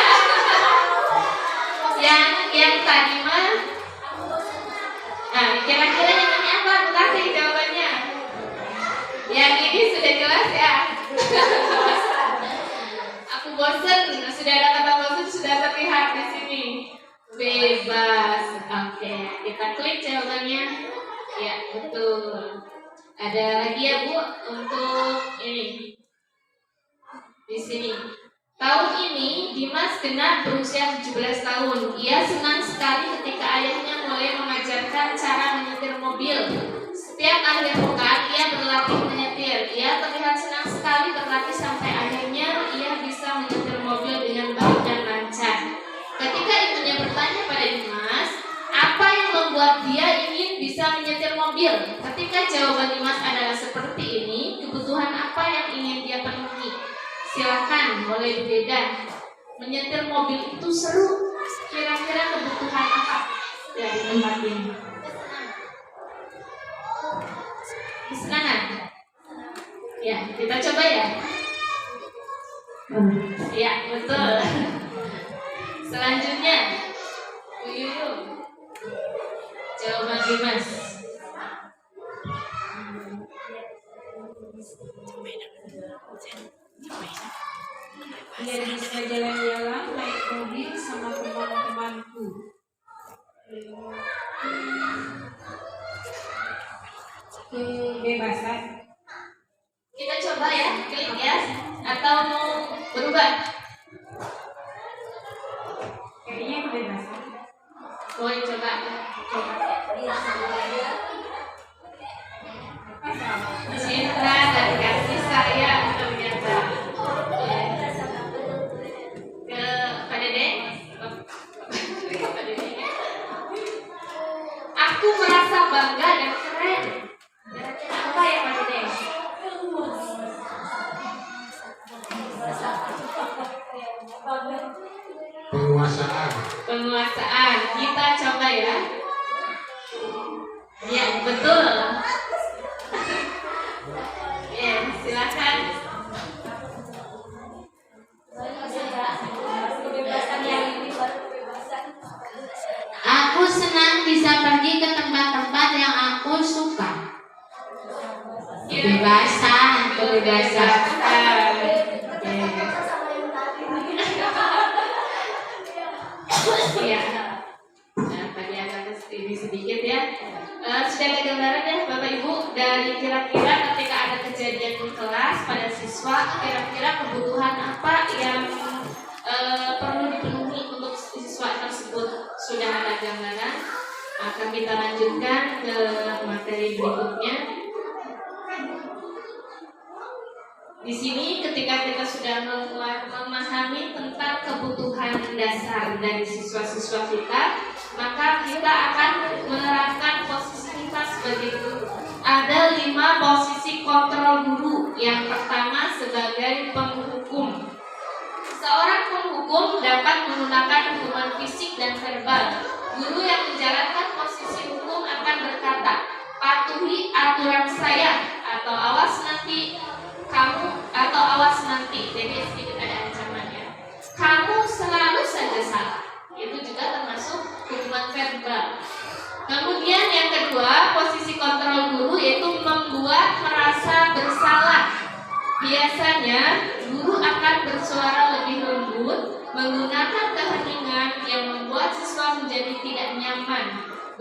Yang tadi mah. Nah, kira-kira yang ini apa? Aku kasih jawabannya. Yang ini sudah jelas ya. Aku bosen. Sudah ada kata bosen, sudah terlihat di sini. Bebas. Oke, kita klik jawabannya. Ya, betul. Ada lagi ya Bu untuk ini. Di sini. Tahun ini Dimas genap berusia 17 tahun. Ia senang sekali ketika ayahnya mulai mengajarkan cara menyetir mobil. Setiap akhir pekan ia berlatih menyetir. Ia terlihat senang sekali berlatih sampai akhirnya ia bisa menyetir mobil dengan baik dan lancar. Ketika ibunya bertanya pada Dimas, apa yang membuat dia ingin bisa menyetir mobil? Ketika jawaban Dimas adalah seperti ini, kebutuhan apa yang ingin dia penuhi? Silakan, boleh berbeda. Menyetir mobil itu seru. Kira-kira kebutuhan apa dari tempat ini? Kesenangan. Ya, kita coba ya. Ya, betul. Selanjutnya, Bu Yuyu. Jawaban Dimas.
Dia bisa jalan-jalan naik mobil sama teman-temanku. Kebebasan.
Kita coba ya, klik ya. Atau mau berubah?
Kayaknya kebebasan.
Boleh coba. Cinta dan kasih sayang ternyata. Ke Pak Dede. Aku merasa bangga dan keren. Kira-kira apa ya Pak Dede?
Penguasaan.
Penguasaan. Kita coba ya. Ya, betul. Ya, silakan.
Aku senang bisa pergi ke tempat-tempat yang aku suka. Kebebasan, kebebasan.
Iya. Nah, tadi ada ini sedikit ya. Sudah ada gambaran ya Bapak Ibu dari kira-kira ketika ada kejadian di kelas pada siswa, kira-kira kebutuhan apa yang perlu dipenuhi untuk siswa tersebut. Sudah ada gambaran. Akan kita lanjutkan ke materi berikutnya. Di sini ketika kita sudah memahami tentang kebutuhan dasar dari siswa-siswa kita, maka kita akan menerapkan posisi kita sebagai guru. Ada 5 posisi kontrol guru. Yang pertama sebagai penghukum. Seorang penghukum dapat menggunakan hukuman fisik dan verbal. Guru yang menjalankan posisi hukum akan berkata, patuhi aturan saya, atau awas nanti kamu, atau awas nanti. Jadi sedikit ada ancamannya. Kamu selalu saja salah. Itu juga termasuk hukuman verbal. Kemudian yang kedua, posisi kontrol guru yaitu membuat merasa bersalah. Biasanya guru akan bersuara lebih lembut, menggunakan keheningan yang membuat siswa menjadi tidak nyaman,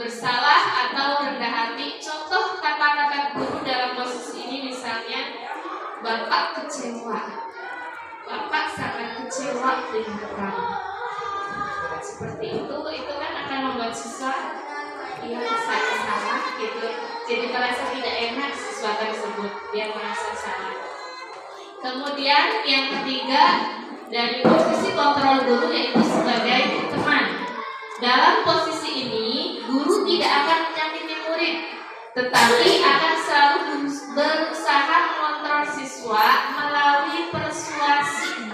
bersalah atau rendah hati. Contoh kata-kata guru dalam posisi ini misalnya, Bapak kecewa. Bapak sangat kecewa dengan kamu. seperti itu kan akan membuat siswa saya salah gitu. Jadi merasa tidak enak siswa tersebut, dia merasa salah. Kemudian yang ketiga, dari posisi kontrol guru yaitu sebagai teman. Dalam posisi ini, guru tidak akan menyakiti murid, tetapi akan selalu berusaha mengontrol siswa melalui persuasi.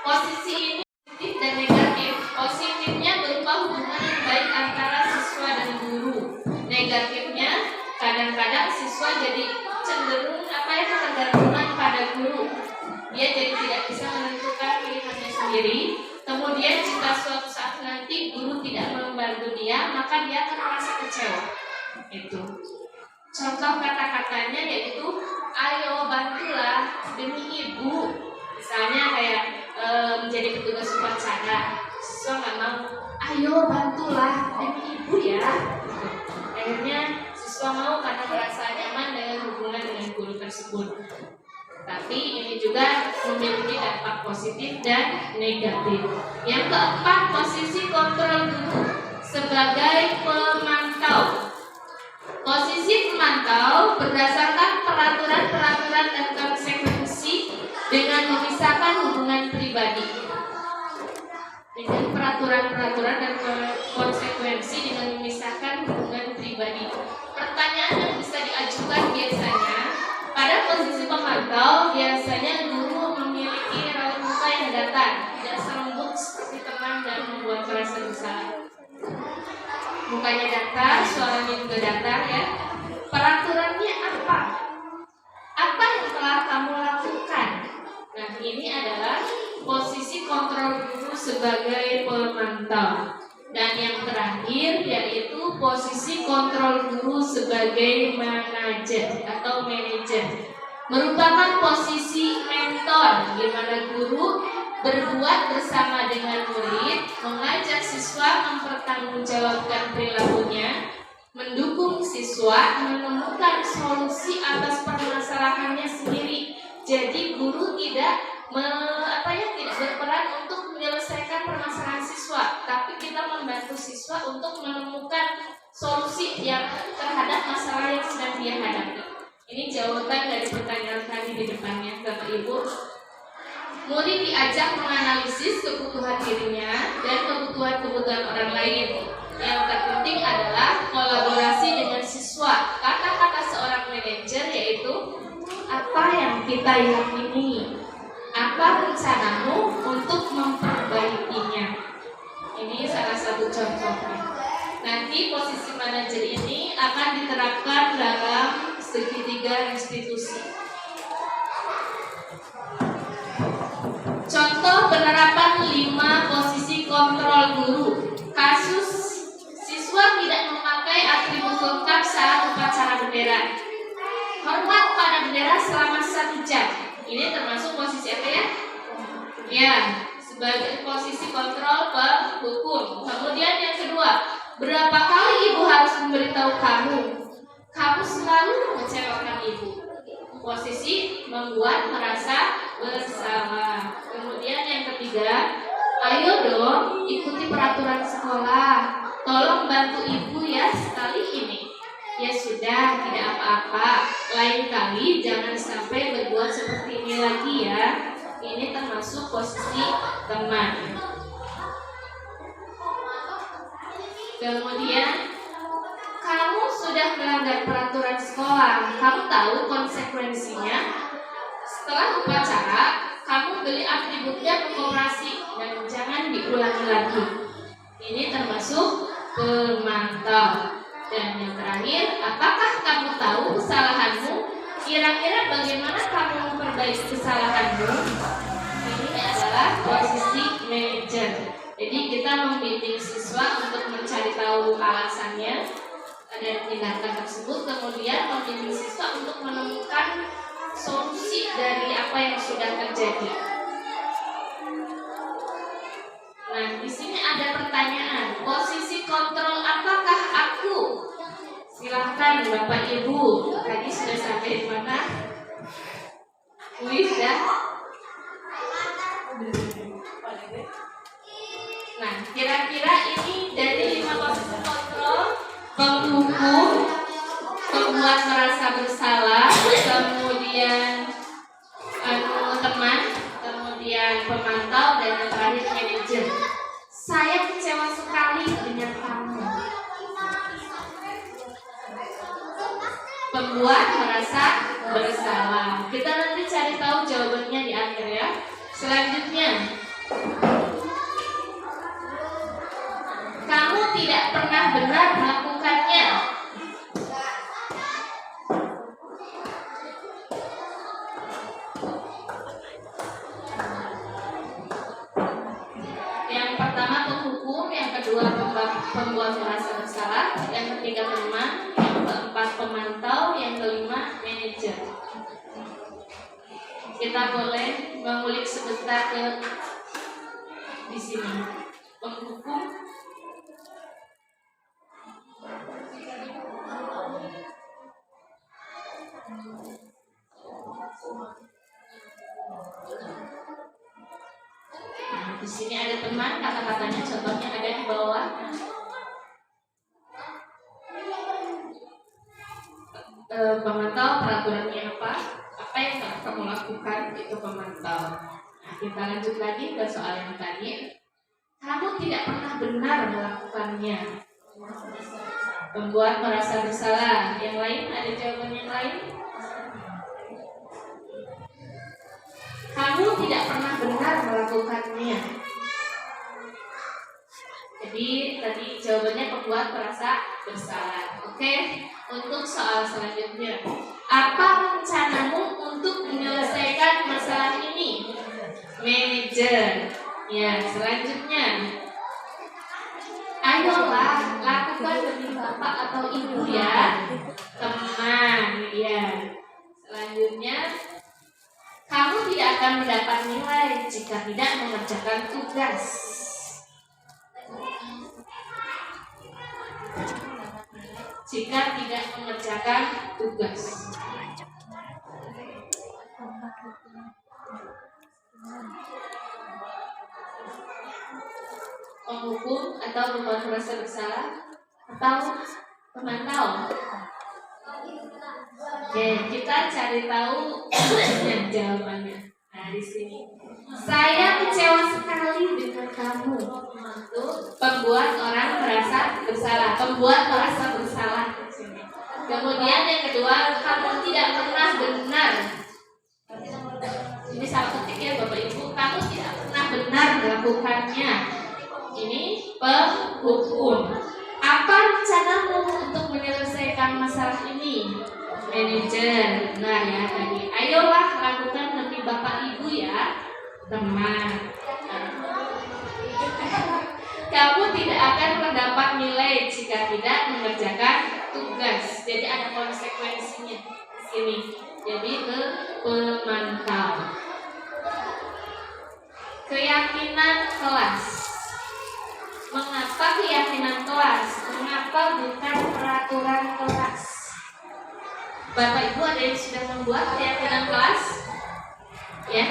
Posisi ini positif dan negatif. Positifnya berupa hubungan yang baik antara siswa dan guru. Negatifnya, kadang-kadang siswa jadi cenderung ketergantungan pada guru. Dia jadi tidak bisa menentukan pilihannya sendiri. Kemudian jika suatu saat nanti guru tidak membantu dia, maka dia akan merasa kecewa. Itu. Contoh kata-katanya yaitu, ayo bantulah demi ibu. Misalnya kayak menjadi petugas upacara, siswa nggak mau, ayo bantulah demi ibu ya. Gitu. Akhirnya siswa mau karena merasa nyaman dengan hubungan dengan guru tersebut. Tapi ini juga memiliki dampak positif dan negatif. Yang keempat, posisi kontrol guru sebagai pemantau. Posisi pemantau berdasarkan peraturan-peraturan dan konsekuensi dengan memisahkan hubungan pribadi. Dengan peraturan-peraturan dan konsekuensi dengan memisahkan hubungan pribadi. Pertanyaan yang bisa diajukan biasanya, pada posisi pemantau, biasanya guru memiliki raut muka yang datar, tidak selembut seperti teman dan membuat merasa bersalah. Mukanya datar, suaranya juga datar ya. Peraturannya apa? Apa yang telah kamu lakukan? Nah, ini adalah posisi kontrol guru sebagai pemantau. Dan yang terakhir yaitu posisi kontrol guru sebagai manajer atau manajer. Merupakan posisi mentor di mana guru berbuat bersama dengan murid, mengajak siswa mempertanggungjawabkan perilakunya, mendukung siswa menemukan solusi atas permasalahannya sendiri. Jadi guru tidak berperan untuk menyelesaikan permasalahan siswa, tapi kita membantu siswa untuk menemukan solusi yang terhadap masalah yang sedang dia hadapi. Ini jawaban dari pertanyaan tadi di depannya, Bapak Ibu. Murid diajak menganalisis kebutuhan dirinya dan kebutuhan-kebutuhan orang lain. Yang terpenting adalah kolaborasi dengan siswa. Kata-kata seorang manajer yaitu, apa yang kita yakini? Apa rencanamu untuk memperbaikinya? Ini salah satu contohnya. Nanti posisi manajer ini akan diterapkan dalam segitiga institusi. Contoh penerapan 5 posisi kontrol guru. Kasus siswa tidak memakai atribut lengkap saat upacara bendera. Hormat pada bendera selama 1 jam. Ini termasuk posisi apa ya? Ya, sebagai posisi kontrol penghukum. Kemudian yang kedua, berapa kali ibu harus memberitahu kamu? Kamu selalu mengecewakan ibu. Posisi membuat merasa bersalah. Kemudian yang ketiga, ayo dong ikuti peraturan sekolah. Tolong bantu ibu ya sekali ini. Ya sudah, tidak apa-apa. Lain kali jangan sampai berbuat seperti ini lagi ya. Ini termasuk posisi teman. Kemudian, kamu sudah melanggar peraturan sekolah. Kamu tahu konsekuensinya. Setelah upacara, kamu beli atributnya ke koperasi dan jangan diulangi lagi. Ini termasuk pemantau. Dan yang terakhir, apakah kamu tahu kesalahanmu? Kira-kira bagaimana kamu memperbaiki kesalahanmu? Ini adalah posisi manajer. Jadi kita membimbing siswa untuk mencari tahu alasannya dan tindakan tersebut, kemudian membimbing siswa untuk menemukan solusi dari apa yang sudah terjadi. Nah, di sini ada pertanyaan, posisi kontrol apakah aku? Silahkan Bapak Ibu, tadi sudah sampai di mana? Kuis ya? Nah, kira-kira kira-kira ini dari 5 proses kontrol: penghukum, pembuat merasa bersalah, kemudian teman, kemudian pemantau, dan yang terakhir manajer. Saya kecewa sekali dengan kamu. Pembuat merasa bersalah. Kita nanti cari tahu jawabannya di akhir ya. Selanjutnya, kamu tidak pernah benar melakukannya. Yang pertama penghukum, yang kedua pembuat merasa bersalah, yang ketiga teman, yang keempat pemantau, yang kelima manajer. Kita boleh mengulik sebentar ke di sini. Penghukum, nah, di sini ada teman, kata-katanya contohnya ada di bawah. Pemantau, peraturannya apa yang kamu lakukan, itu pemantau. Nah, kita lanjut lagi ke soal yang tadi. Kamu tidak pernah benar melakukannya. Pembuat merasa bersalah. Yang lain, ada jawaban yang lain? Kamu tidak pernah benar melakukannya. Jadi tadi jawabannya pembuat merasa bersalah. Oke, untuk soal selanjutnya, apa rencanamu untuk menyelesaikan masalah ini? Manajer. Ya, selanjutnya, ayolah lakukan demi bapak atau ibu ya. Teman, ya. Selanjutnya, kamu tidak akan mendapat nilai jika tidak mengerjakan tugas. Jika tidak mengerjakan tugas. Penghukum atau pembuat merasa bersalah atau pemantau. Oke, kita cari tahu jawabannya. Nah, di sini. Saya kecewa sekali dengan kamu. Itu pembuat orang merasa bersalah. Pembuat merasa bersalah. Kemudian yang kedua, kamu tidak pernah benar. Ini salah ketik ya Bapak Ibu. Kamu tidak pernah benar melakukannya. Ini penghukum. Apa rencanamu untuk menyelesaikan masalah ini? Manajer. Benar ya tadi. Ayolah lakukan demi bapak ibu ya. Teman. Kamu tidak akan mendapat nilai jika tidak mengerjakan tugas. Jadi ada konsekuensinya di sini. Jadi ke pemantau. Keyakinan kelas. Mengapa keyakinan kelas? Mengapa bukan peraturan kelas? Bapak Ibu ada yang sudah membuat keyakinan kelas? Ya?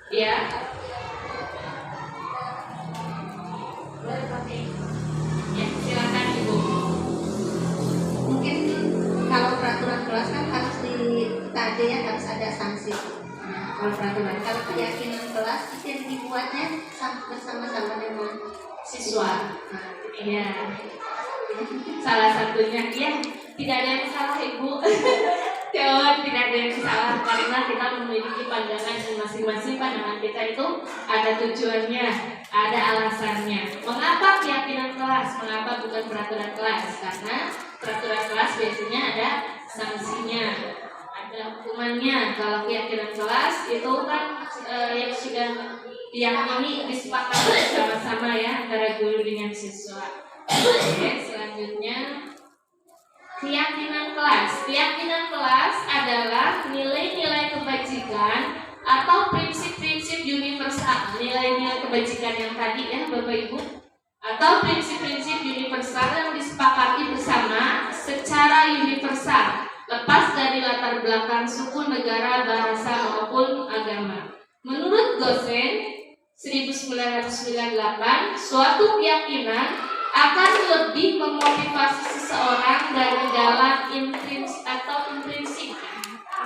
Ya? Ya, silakan Ibu.
Mungkin kalau peraturan kelas kan harus ditagih ya, harus ada sanksi. Nah, kalau peraturan, kalau keyakinan kelas itu yang dibuatnya bersama-sama dengan
Siswa. Iya. Salah satunya, ya, tidak ada yang salah Ibu. Jangan, tidak ada yang salah karena kita memiliki pandangan masing-masing. Pandangan kita itu ada tujuannya, ada alasannya. Mengapa keyakinan kelas? Mengapa bukan peraturan kelas? Karena peraturan kelas biasanya ada sanksinya, ada hukumannya. Kalau keyakinan kelas itu kan yang sudah diyakini, disepakati bersama-sama ya antara guru dengan siswa. Oke, selanjutnya keyakinan kelas. Keyakinan kelas adalah nilai-nilai kebajikan atau prinsip-prinsip universal. Nilai-nilai kebajikan yang tadi ya Bapak Ibu, atau prinsip-prinsip universal yang disepakati bersama secara universal, lepas dari latar belakang suku, negara, bahasa maupun agama. Menurut dosen, 1998, suatu keyakinan akan lebih memotivasi seseorang dari dalam intrinsik.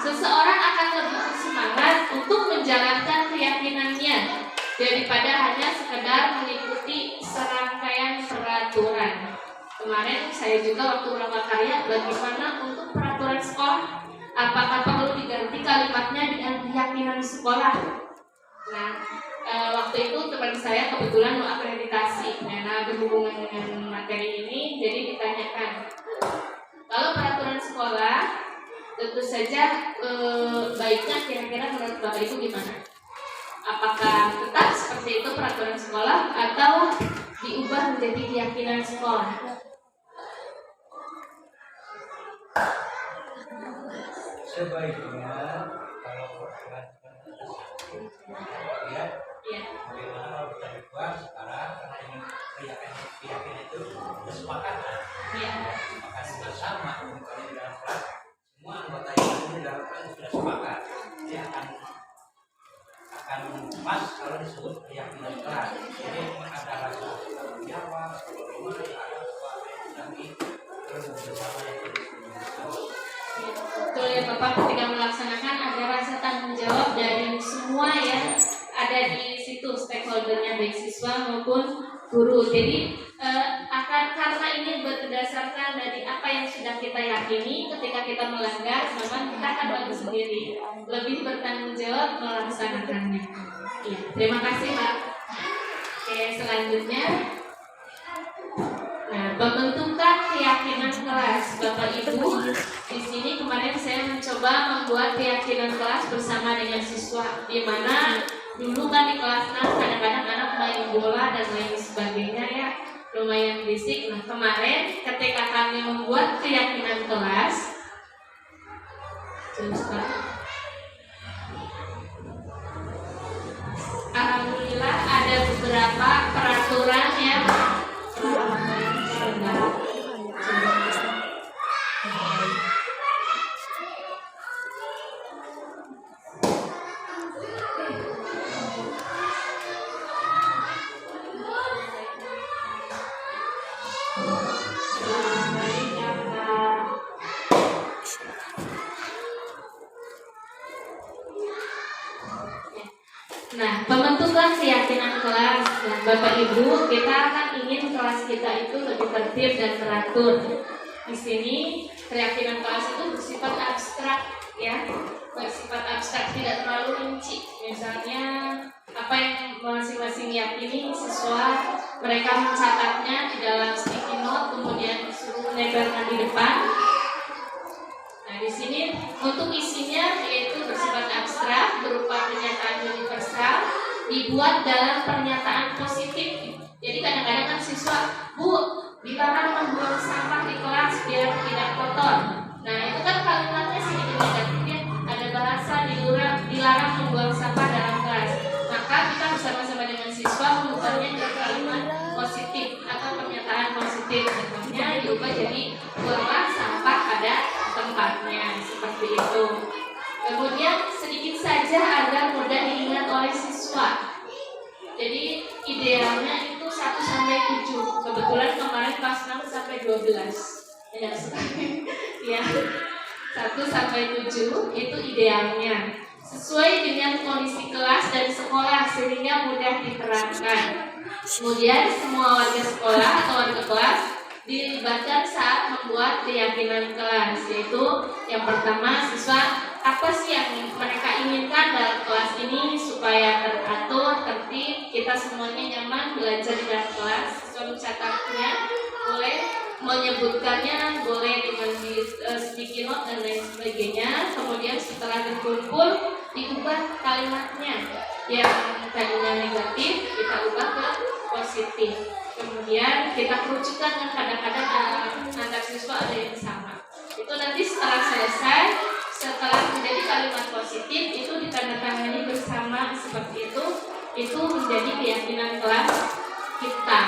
Seseorang akan lebih bersemangat untuk menjalankan keyakinannya daripada hanya sekedar mengikuti serangkaian peraturan. Kemarin saya juga waktu melakukan karya bagaimana untuk peraturan sekolah, apakah perlu diganti kalimatnya dengan keyakinan sekolah. Nah, waktu itu teman saya kebetulan mau akreditasi, karena berhubungan dengan materi ini, jadi ditanyakan, kalau peraturan sekolah tentu saja baiknya kira-kira menurut Bapak Ibu gimana? Apakah tetap seperti itu peraturan sekolah atau diubah menjadi keyakinan sekolah?
Sebaiknya kalau peraturan ya, bagaimana kalau kita buat sekarang karena ini keyakinan itu kesepakatan, kesepakatan bersama, bukan di dalam kelas. Semua anggota yang di dalam kelas sudah sepakat, dia akan pas kalau disebut keyakinan kelas. Jadi ada rasa jawab, bagaimana ada tapi bersama yang
Betul ya Bapak, ketika melaksanakan ada rasa tanggung jawab dari semua yang ada di situ, stakeholdernya baik siswa maupun guru. Jadi karena ini berdasarkan dari apa yang sudah kita yakini, ketika kita melanggar, memang kita akan maju sendiri, lebih bertanggung jawab melaksanakannya. Ya, terima kasih Pak. Oke, selanjutnya. Nah, pembentukan keyakinan kelas, Bapak Ibu. Di sini kemarin saya mencoba membuat keyakinan kelas bersama dengan siswa, di mana dulu kan di kelas 6 kadang-kadang anak main bola dan lain sebagainya ya, lumayan berisik. Nah, kemarin ketika kami membuat keyakinan kelas, alhamdulillah ada beberapa peraturan yang Nah, pembentukan keyakinan kelas, nah, Bapak Ibu, kita akan ingin kelas kita itu lebih tertib dan teratur. Di sini keyakinan kelas itu bersifat abstrak, ya, bersifat abstrak, tidak terlalu rinci. Misalnya apa yang masing-masing yakini, siswa mereka mencatatnya di dalam sticky note, kemudian disuruh menebarkan di depan. Nah, di sini untuk isinya yaitu bersifat abstrak, berupa pernyataan universal, dibuat dalam pernyataan positif. Jadi kadang-kadang kan siswa, Bu, dilarang membuang sampah di kelas biar tidak kotor. Nah, itu kan kalimatnya sedikit negatif, ada bahasa dilarang membuang sampah dalam kelas. Maka kita bersama-sama dengan siswa mengubahnya ke kalimat positif atau pernyataan positif. Contohnya diubah jadi buanglah sampah pada tempatnya, seperti itu. Kemudian sedikit saja agar mudah diingat oleh siswa. Jadi idealnya itu 1 sampai 7. Kebetulan kemarin kelas 6 sampai 12. Ya, ya. 1 sampai 7 itu idealnya. Sesuai dengan kondisi kelas dan sekolah sehingga mudah diterapkan. Kemudian semua warga sekolah atau warga kelas dilibatkan saat membuat keyakinan kelas, yaitu yang pertama siswa apa sih yang mereka inginkan dalam kelas ini supaya teratur, tertib, kita semuanya nyaman belajar di dalam kelas. Siswa mencatatnya, boleh menyebutkannya, boleh dengan di sticky note dan lain sebagainya. Kemudian setelah berkumpul diubah kalimatnya, yang tadinya negatif kita ubah ke positif. Kemudian kita kerucutkan dan kadang-kadang antar siswa ada yang sama. Itu nanti setelah selesai, setelah menjadi kalimat positif itu ditandatangani bersama seperti itu menjadi keyakinan kelas kita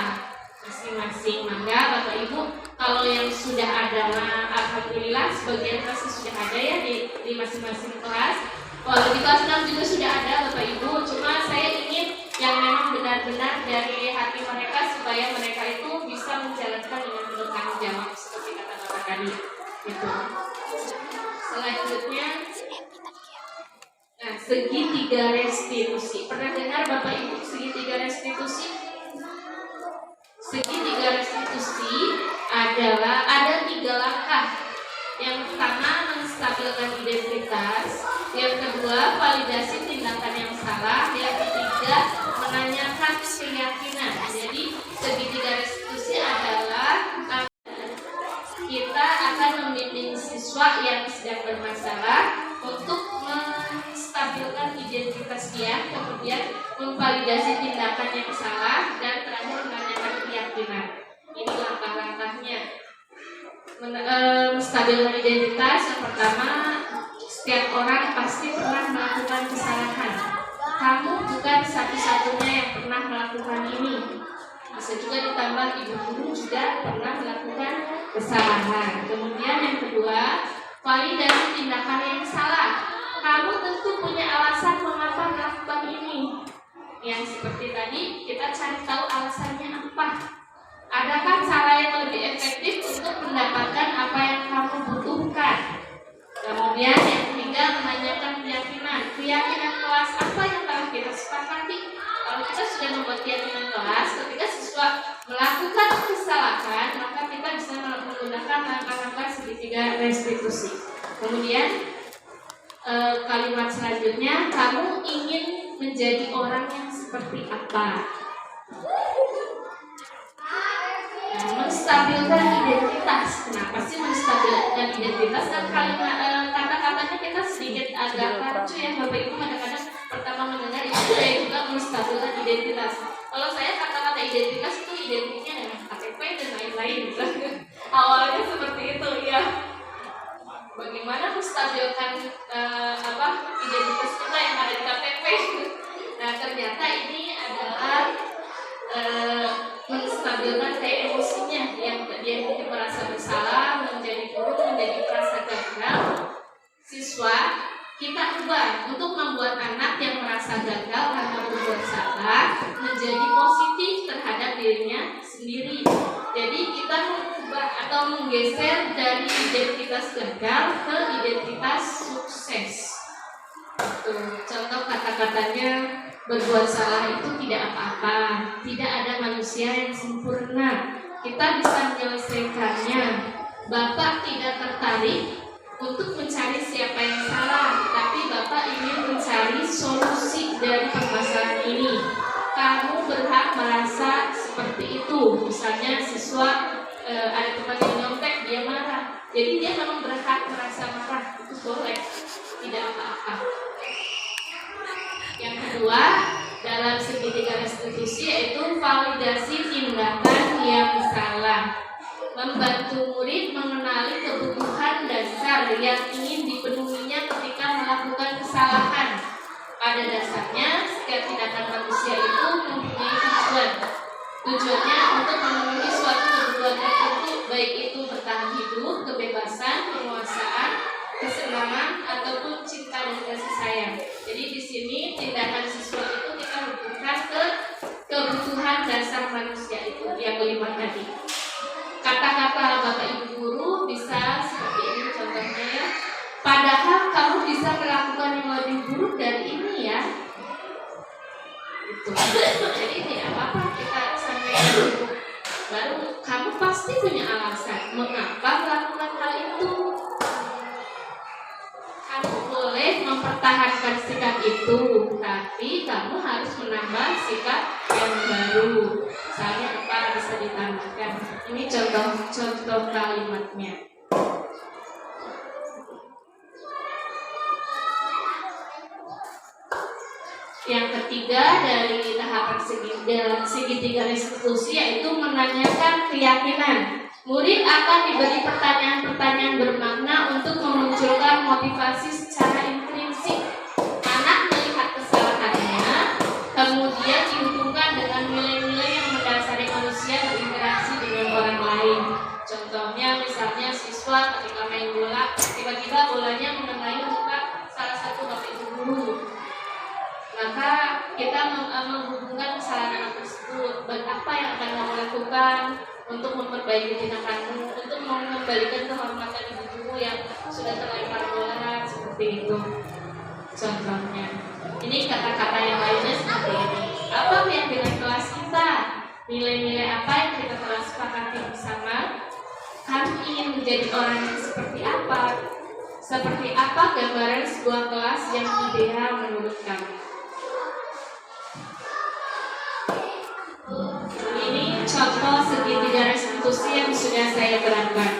masing-masing. Maka Bapak Ibu, kalau yang sudah ada, alhamdulillah sebagian kelas sudah ada ya di masing-masing kelas. Walau di kelas 6 juga sudah ada Bapak Ibu, cuma saya ingin yang memang benar-benar dari hati mereka supaya mereka itu bisa menjalankan dengan penuh tanggung jawab seperti kata Bapak tadi. Gitu. Selanjutnya, nah, segitiga restitusi. Pernah dengar Bapak Ibu segitiga restitusi? Segitiga restitusi adalah ada 3 langkah. Yang pertama, menstabilkan identitas. Yang kedua, validasi tindakan yang salah. Yang ketiga, menanyakan keyakinan. Jadi segitiga restitusi adalah kita akan membimbing siswa yang sedang bermasalah untuk menstabilkan identitas dia, kemudian memvalidasi tindakan yang salah, dan terakhir menanyakan keyakinan. Ini langkah-langkahnya. Menstabilkan identitas, yang pertama, setiap orang pasti pernah melakukan kesalahan. Kamu bukan satu-satunya yang pernah melakukan ini. Bisa juga ditambah ibu guru juga pernah melakukan kesalahan. Kemudian yang kedua, validasi tindakan yang salah. Kamu tentu punya alasan mengapa melakukan ini. Yang seperti tadi, kita cari tahu alasannya apa. Adakah cara yang lebih efektif untuk mendapatkan apa yang kamu butuhkan? Kemudian yang ketiga, menanyakan keyakinan. Keyakinan kelas apa yang telah kita sepakati? Kalau kita sudah membuat keyakinan kelas, ketika siswa melakukan kesalahan, maka kita bisa menggunakan langkah-langkah segitiga restitusi. Kemudian kalimat selanjutnya, kamu ingin menjadi orang yang seperti apa? Menstabilkan identitas. Kenapa sih menstabilkan identitas? Dan kalimat kata-katanya kita sedikit agak rancu ya Bapak Ibu, kadang-kadang pertama mendengar itu saya juga menstabilkan identitas. Kalau saya kata-kata identitas itu identiknya dengan KTP dan lain-lain. Awalnya seperti itu ya. Bagaimana menstabilkan identitas kita yang ada di KTP? Nah, ternyata ini adalah menstabilkan kayak emosinya yang dia mungkin merasa bersalah, menjadi buruk, menjadi merasa gagal. Siswa kita ubah untuk membuat anak yang merasa gagal karena berbuat salah menjadi positif terhadap dirinya sendiri. Jadi kita mengubah atau menggeser dari identitas gagal ke identitas sukses. Contoh kata-katanya, berbuat salah itu tidak apa-apa, tidak ada manusia yang sempurna, kita bisa menyelesaikannya. Bapak tidak tertarik untuk mencari siapa yang salah, tapi Bapak ingin mencari solusi dari permasalahan ini. Kamu berhak merasa seperti itu. Misalnya siswa ada teman yang nyontek, dia marah, jadi dia memang berhak merasa marah, itu boleh, tidak apa-apa. Yang kedua, dalam segitiga restitusi yaitu validasi tindakan yang salah. Membantu murid mengenali kebutuhan dasar yang ingin dipenuhinya ketika melakukan kesalahan. Pada dasarnya, setiap tindakan manusia itu mempunyai tujuan. Tujuannya untuk memenuhi suatu kebutuhan tertentu, baik itu bertahan hidup, kebebasan, penguasaan, kesenangan, ataupun cinta dan kasih sayang. Jadi di sini tindakan siswa itu kita hubungkan ke kebutuhan dasar manusia itu yang kelima tadi. Kata-kata Bapak Ibu guru bisa seperti ini contohnya ya. Padahal kamu bisa melakukan yang lebih buruk dari ini ya. Itu. Jadi tidak apa-apa kita sampaikan. Baru kamu pasti punya alasan mengapa melakukan hal itu. Kamu boleh mempertahankan sikap itu, tapi kamu harus menambah sikap yang baru. Misalnya apa bisa ditambahkan. Ini contoh kalimatnya. Yang ketiga dari tahapan segitiga restitusi yaitu menanyakan keyakinan. Murid akan diberi pertanyaan-pertanyaan bermakna untuk memunculkan motivasi secara intrinsik. Anak melihat kesalahannya, kemudian dihubungkan dengan nilai-nilai yang mendasari manusia berinteraksi dengan orang lain. Contohnya misalnya siswa ketika main bola, tiba-tiba bolanya mengenai muka salah satu bapak ibu guru. Maka kita menghubungkan lakukan untuk memperbaiki tindakanmu, untuk mengembalikan kehormatan ibu-ibu yang sudah terlempar bola seperti itu. Contohnya, ini kata-kata yang lainnya seperti ini. Apa keyakinan kelas kita? Nilai-nilai apa yang kita telah sepakati bersama? Kamu ingin menjadi orang yang seperti apa? Seperti apa gambaran sebuah kelas yang ideal menurut kamu? Ini contoh segitiga restitusi yang sudah saya terangkan.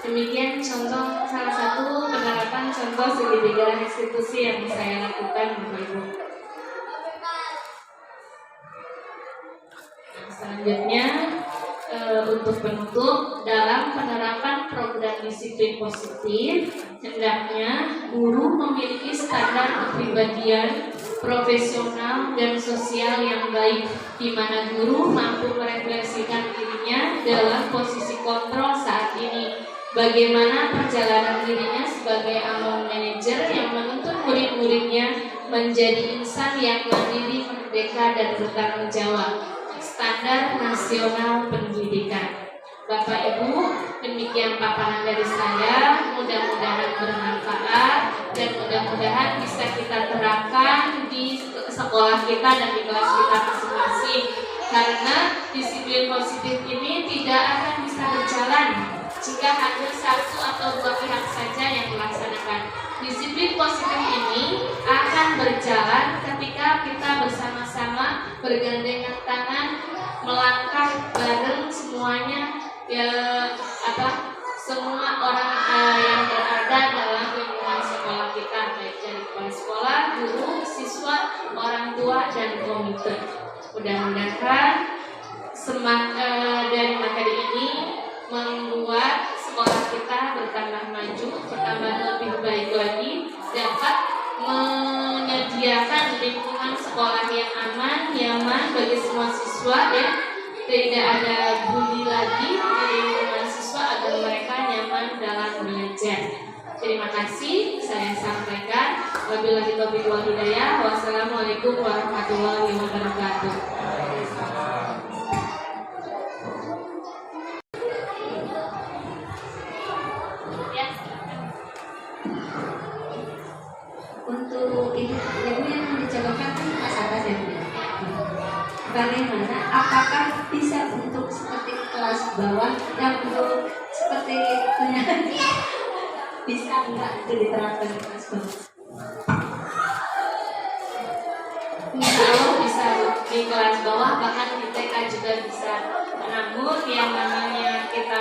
Demikian contoh salah satu penerapan contoh segitiga restitusi yang saya lakukan, Bapak Ibu. Selanjutnya untuk penutup, dalam penerapan program disiplin positif, hendaknya guru memiliki standar kepribadian profesional dan sosial yang baik, di mana guru mampu merefleksikan dirinya dalam posisi kontrol saat ini. Bagaimana perjalanan dirinya sebagai among manajer yang menuntut murid-muridnya menjadi insan yang mandiri, merdeka, dan bertanggung jawab. Standar nasional pendidikan. Bapak Ibu, demikian paparan dari saya. Mudah-mudahan bermanfaat dan mudah-mudahan bisa kita terapkan di sekolah kita dan di kelas kita masing-masing. Karena disiplin positif ini tidak akan bisa berjalan jika hanya satu atau dua pihak saja yang melaksanakan. Disiplin positif ini akan berjalan ketika kita bersama-sama bergandengan tangan melangkah bareng semuanya, semua orang yang berada dalam lingkungan sekolah kita, baik dari kepala sekolah, guru, siswa, orang tua, dan komite. Mudah-mudahan dari materi ini membuat sekolah kita bertambah maju, bertambah lebih baik lagi, dapat menyediakan lingkungan sekolah yang aman, nyaman bagi semua siswa, ya. Tidak ada bully lagi di lingkungan siswa agar mereka nyaman dalam belajar. Terima kasih saya sampaikan. Wabillahi taufiq wal hidayah. Wassalamualaikum warahmatullahi wabarakatuh.
Untuk ibu yang dicobakan kan kelas atas ya, Bu. Bagaimana? Apakah bisa untuk seperti kelas bawah yang untuk seperti penyanyi bisa enggak itu diterapkan di kelas bawah?
Insya Allah bisa di kelas bawah, bahkan di TK juga bisa. Namun yang namanya kita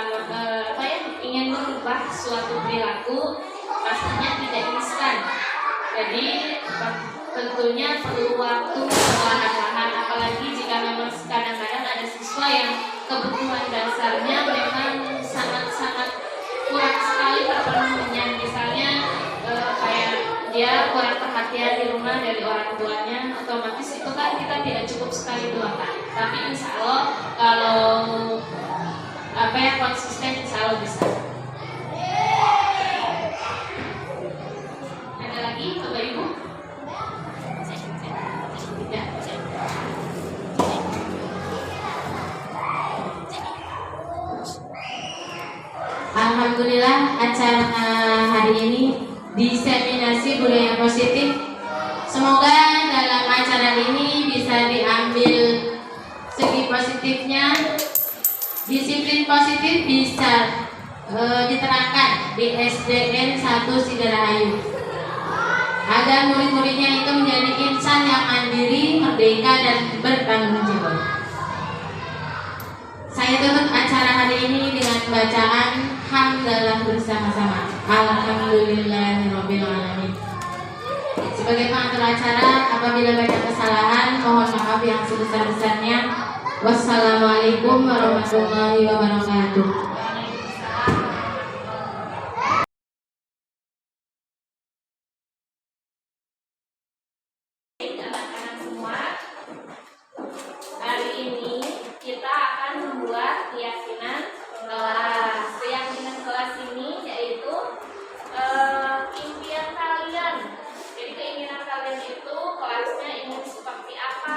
ingin merubah suatu perilaku pastinya tidak instan. Jadi tentunya perlu waktu perlahan-lahan, apalagi jika memang kadang-kadang ada siswa yang kebutuhan dasarnya memang sangat-sangat kurang sekali terpenuhinya. Misalnya kayak dia kurang perhatian di rumah dari orang tuanya, otomatis itu kan kita tidak cukup sekali tuakan. Tapi insya Allah kalau konsisten, insya Allah bisa.
Alhamdulillah acara hari ini diseminasi budaya positif. Semoga dalam acara ini bisa diambil segi positifnya, disiplin positif bisa diterapkan di SDN 1 Sidarahayu agar murid-muridnya itu menjadi insan yang mandiri, merdeka, dan bertanggung jawab. Saya tutup acara hari ini dengan bacaan hamdalah bersama-sama. Alhamdulillahirabbil alamin. Sebagai pengatur acara, apabila banyak kesalahan, mohon maaf yang sebesar-besarnya. Wassalamualaikum warahmatullahi wabarakatuh.
Anak-anak semua, hari ini kita akan membuat keyakinan kelas. Keyakinan kelas ini yaitu impian kalian. Jadi keinginan kalian itu kelasnya ingin seperti apa?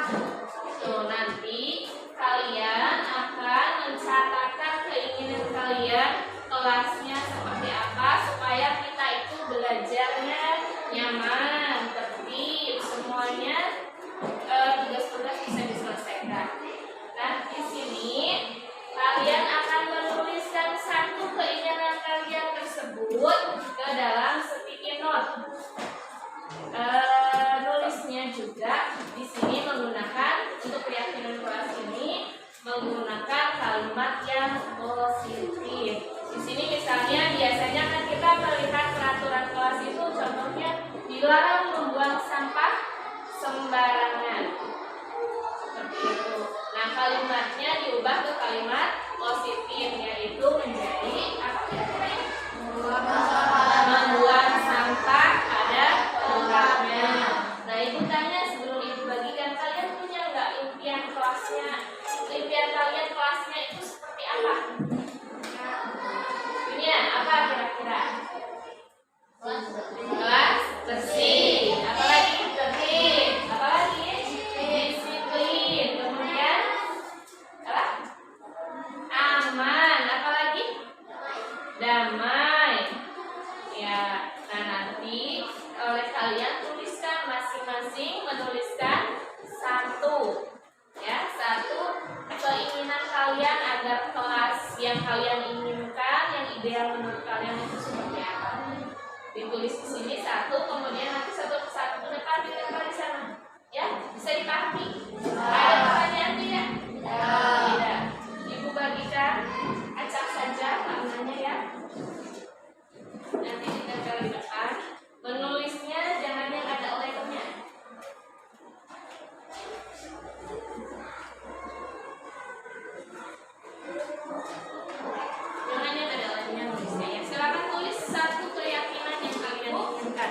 Nanti kalian akan mencatatkan keinginan kalian kelasnya seperti apa supaya kita itu belajarnya nyaman, tertib, semuanya tugas-tugas bisa diselesaikan. Nah, di sini kalian akan menuliskan satu keinginan kalian tersebut ke dalam sticky note. Nulisnya juga di sini menggunakan untuk keyakinan kelas ini menggunakan kalimat yang positif. Di sini misalnya biasanya kan kita melihat peraturan kelas itu contohnya dilarang membuang sampah sembarangan. Seperti itu. Nah, kalimatnya diubah ke kalimat positif yaitu menjadi apa kira-kira? Membuang sampah pada tempatnya. Nah, ibu tanya sebelum ibu bagikan, kalian punya nggak impian kelasnya? Impian kalian kelasnya itu seperti apa? Punya apa kira-kira? Kelas bersih. Apalagi tertib. Apalagi disiplin. Kemudian apa? Aman. Apalagi damai. Ya. Nah, nanti oleh kalian tuliskan masing-masing menuliskan satu. Ya, satu keinginan kalian agar kelas yang kalian inginkan, yang ideal menurut kalian itu seperti apa? Ditulis di sini satu, kemudian nanti satu persatu ke depan dilempar di sana. Ya, bisa dipahami? Ada pertanyaan tidak? Tidak. Ibu bagikan, acak saja maknanya ya. Nanti ditempel di depan. Menulisnya jangan yang ada letternya. Jangan yang ada letternya nulisnya ya. Silakan tulis satu keyakinan yang kalian inginkan.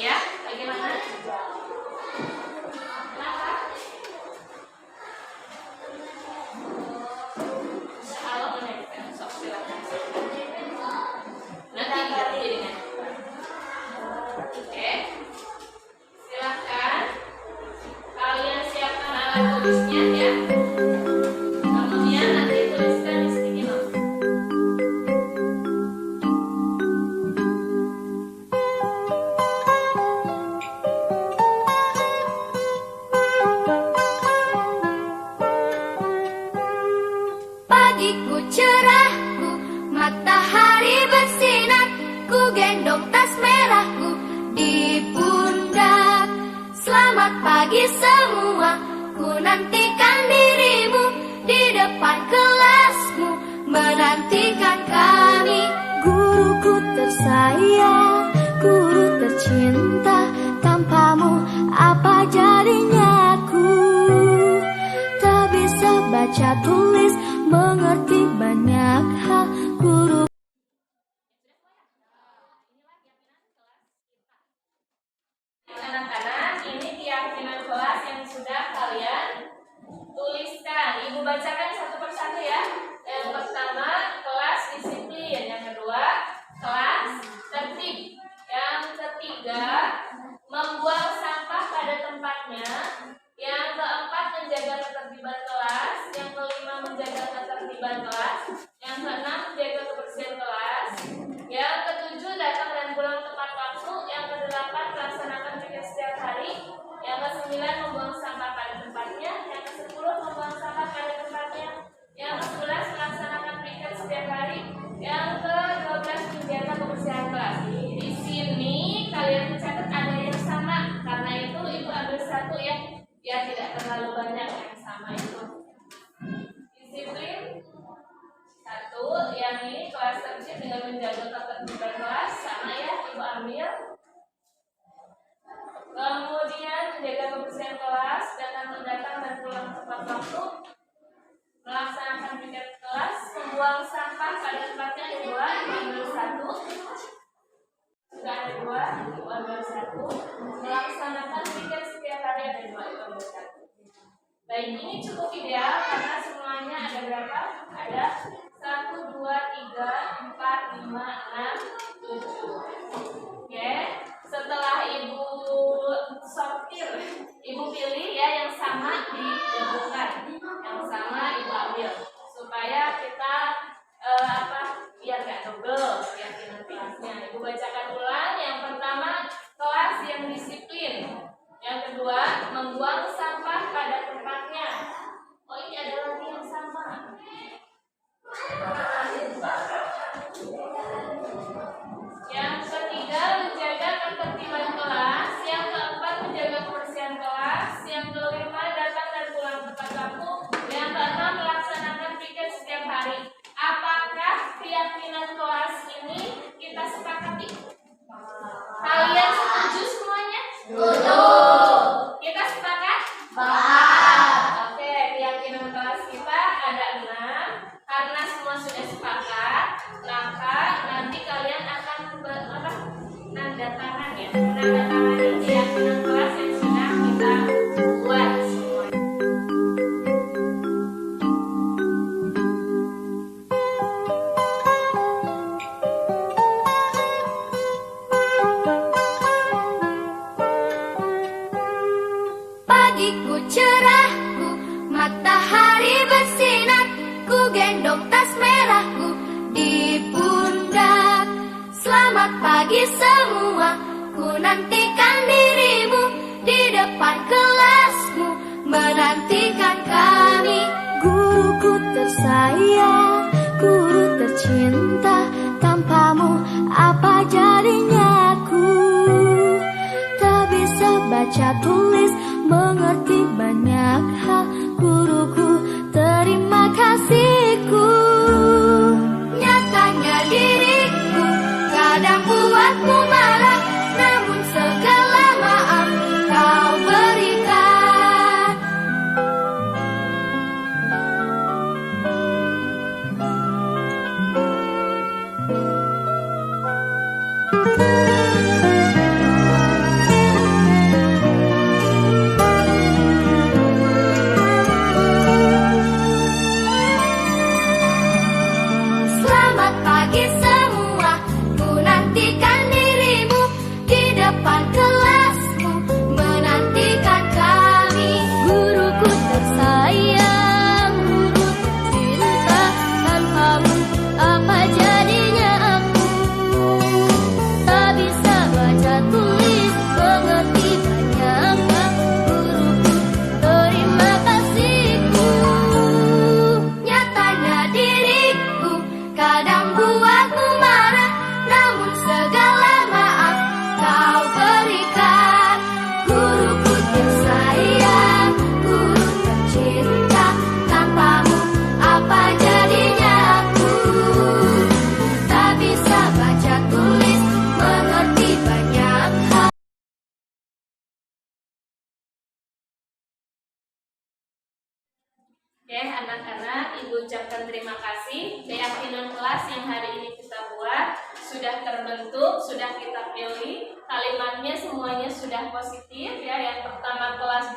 Ya, bagaimana? Kenapa? Kalau menaikkan, sok silakan. Nanti diganti dengan. Oke, silakan. Kalian siapkan alat tulisnya ya. Kemudian nanti tuliskan di sticky note.
Pagiku cerahku, matahari bersinar, ku gendong tas merahku di pundak. Selamat pagi semua, ku nantikan dirimu di depan kelasmu, menantikan kami. Guruku tersayang, guru tercinta, tanpamu apa jadinya aku? Tak bisa baca tulis, mengerti banyak hal. Guru
Anak-anak, ini keyakinan kelas yang sudah kalian tuliskan. Ibu bacakan satu persatu ya. Yang pertama, kelas disiplin. Yang kedua, kelas tertib. Yang ketiga, membuang sampah pada tempatnya. Yang keempat, menjaga ketertiban kelas. Yang kelima, menjaga ketertiban kelas. Yang keenam, menjaga kebersihan kelas. dengan menjaga ketertiban kelas, sama ya, Ibu ambil. Kemudian menjaga kebersihan kelas, datang mendatang dan pulang tepat waktu, melaksanakan piket kelas, membuang sampah pada tempatnya ada 2, Ibu ambil 1. Sudah ada 2, Ibu ambil 1. Melaksanakan piket setiap hari ada 2, Ibu ambil 1. Baik, ini cukup ideal karena semuanya ada berapa? Ada 1, 2, 3, 4, 5, 6, 7. Oke, setelah Ibu sortir, Ibu pilih ya yang sama digabungkan, yang sama Ibu ambil supaya kita biar gak double keyakinan kelasnya. Ibu bacakan ulang. Yang pertama, kelas yang disiplin. Yang kedua, membuang sampah pada tempatnya. Oh, ini ada lagi yang sama. Yang ketiga, menjaga ketertiban kelas. Yang keempat, menjaga kebersihan kelas. Yang kelima, datang dan pulang tepat waktu. Yang keenam, melaksanakan piket setiap hari. Apakah keyakinan kelas ini kita sepakati? Kalian setuju semuanya? Setuju. Kita sepakat? Oke, keyakinan kelas kita ada 6. Karena semua sudah sepakat, maka nanti kalian akan nanda tangan ya. Nanda tangan keyakinan kelas yang sudah kita buat semua.
Pagiku cerahku, matahari bersinar, ku gendong tas merahku di pundak. Selamat pagi semua, ku nantikan dirimu di depan kelasmu, menantikan kami. Guruku tersayang, guru tercinta, tanpamu apa jadinya aku? Tak bisa baca tulis, mengerti banyak hal, guruku terima kasihku. Nyatanya diriku kadang buatmu marah, namun segala maaf kau berikan. Selamat pagi semua, ku nantikan dirimu di depan kelasmu, menantikan kami. Guruku tersayang, guru tercinta, tanpamu apa jadinya aku? Tak bisa baca tulis, mengerti banyak hal, guruku terima kasihku. Nyatanya diriku kadang buatmu marah, namun segala maaf kau berikan. Guruku tersayang, guru tercinta, tanpamu apa jadinya aku? Tak bisa baca tulis, mengerti banyak hal.
Oke, anak-anak, Ibu ucapkan terima kasih. Keyakinan kelas yang hari ini kita buat sudah terbentuk, sudah kita pilih. Kalimatnya semuanya sudah positif ya. Yang pertama kelas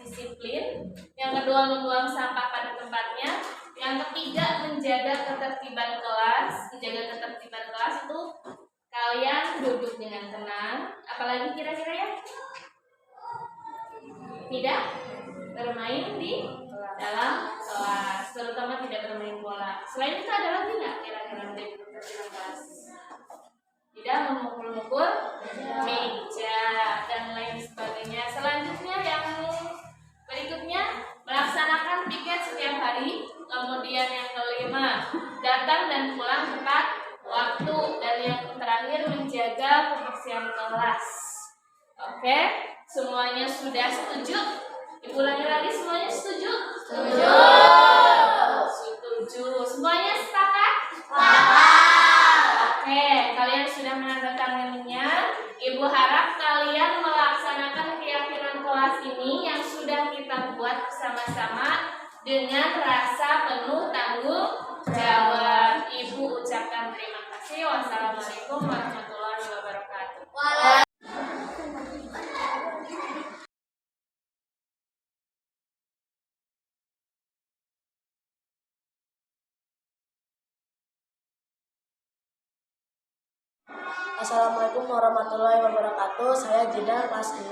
disiplin, yang kedua membuang sampah pada tempatnya, yang ketiga menjaga ketertiban kelas. Menjaga ketertiban kelas itu kalian duduk dengan tenang. Apalagi kira-kira ya? Tidak bermain di dalam kelas, terutama tidak bermain bola. Selain itu ada lagi nggak kira-kira menjadi ketertiban kelas? Tidak memukul-mukul meja dan lain sebagainya. Selanjutnya yang berikutnya melaksanakan piket setiap hari. Kemudian yang kelima datang dan pulang tepat waktu, dan yang terakhir menjaga kebersihan kelas. Oke, semuanya sudah setuju? Ibu ulangi lagi, semuanya setuju? Setuju. Setuju. Semuanya sepakat? Sepakat. sudah menandatanganinya. Ibu harap kalian melaksanakan keyakinan kelas ini yang sudah kita buat bersama-sama dengan rasa penuh tanggung jawab. Ibu ucapkan terima kasih. Wassalamualaikum warahmatullahi wabarakatuh.
Assalamualaikum warahmatullahi wabarakatuh. Saya Jidan kelas 6.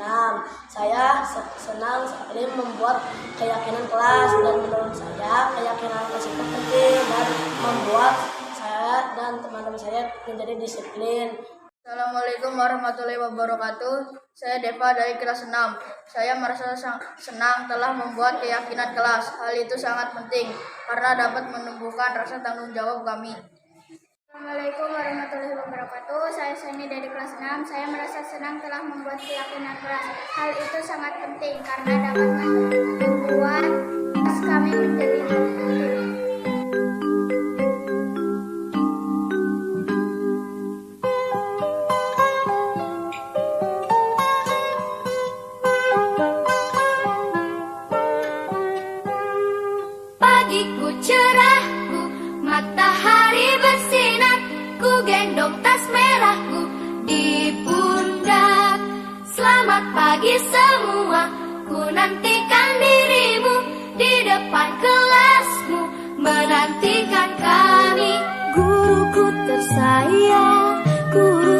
Saya senang sekali membuat keyakinan kelas, dan menurut saya keyakinan kelas itu penting dan membuat saya dan teman-teman saya menjadi disiplin.
Assalamualaikum warahmatullahi wabarakatuh. Saya Deva dari kelas 6. Saya merasa senang telah membuat keyakinan kelas. Hal itu sangat penting karena dapat menumbuhkan rasa tanggung jawab kami.
Assalamualaikum warahmatullahi wabarakatuh. Saya Sani dari kelas 6. Saya merasa senang telah membuat keyakinan kelas. Hal itu sangat penting karena dapat membuat kelas kami menjadi lebih. Pagiku cerahku, matahari bersinar, ku gendong tas merahku di pundak. Selamat pagi semua, ku nantikan dirimu di depan kelasmu, menantikan kami. Guruku tersayang, guru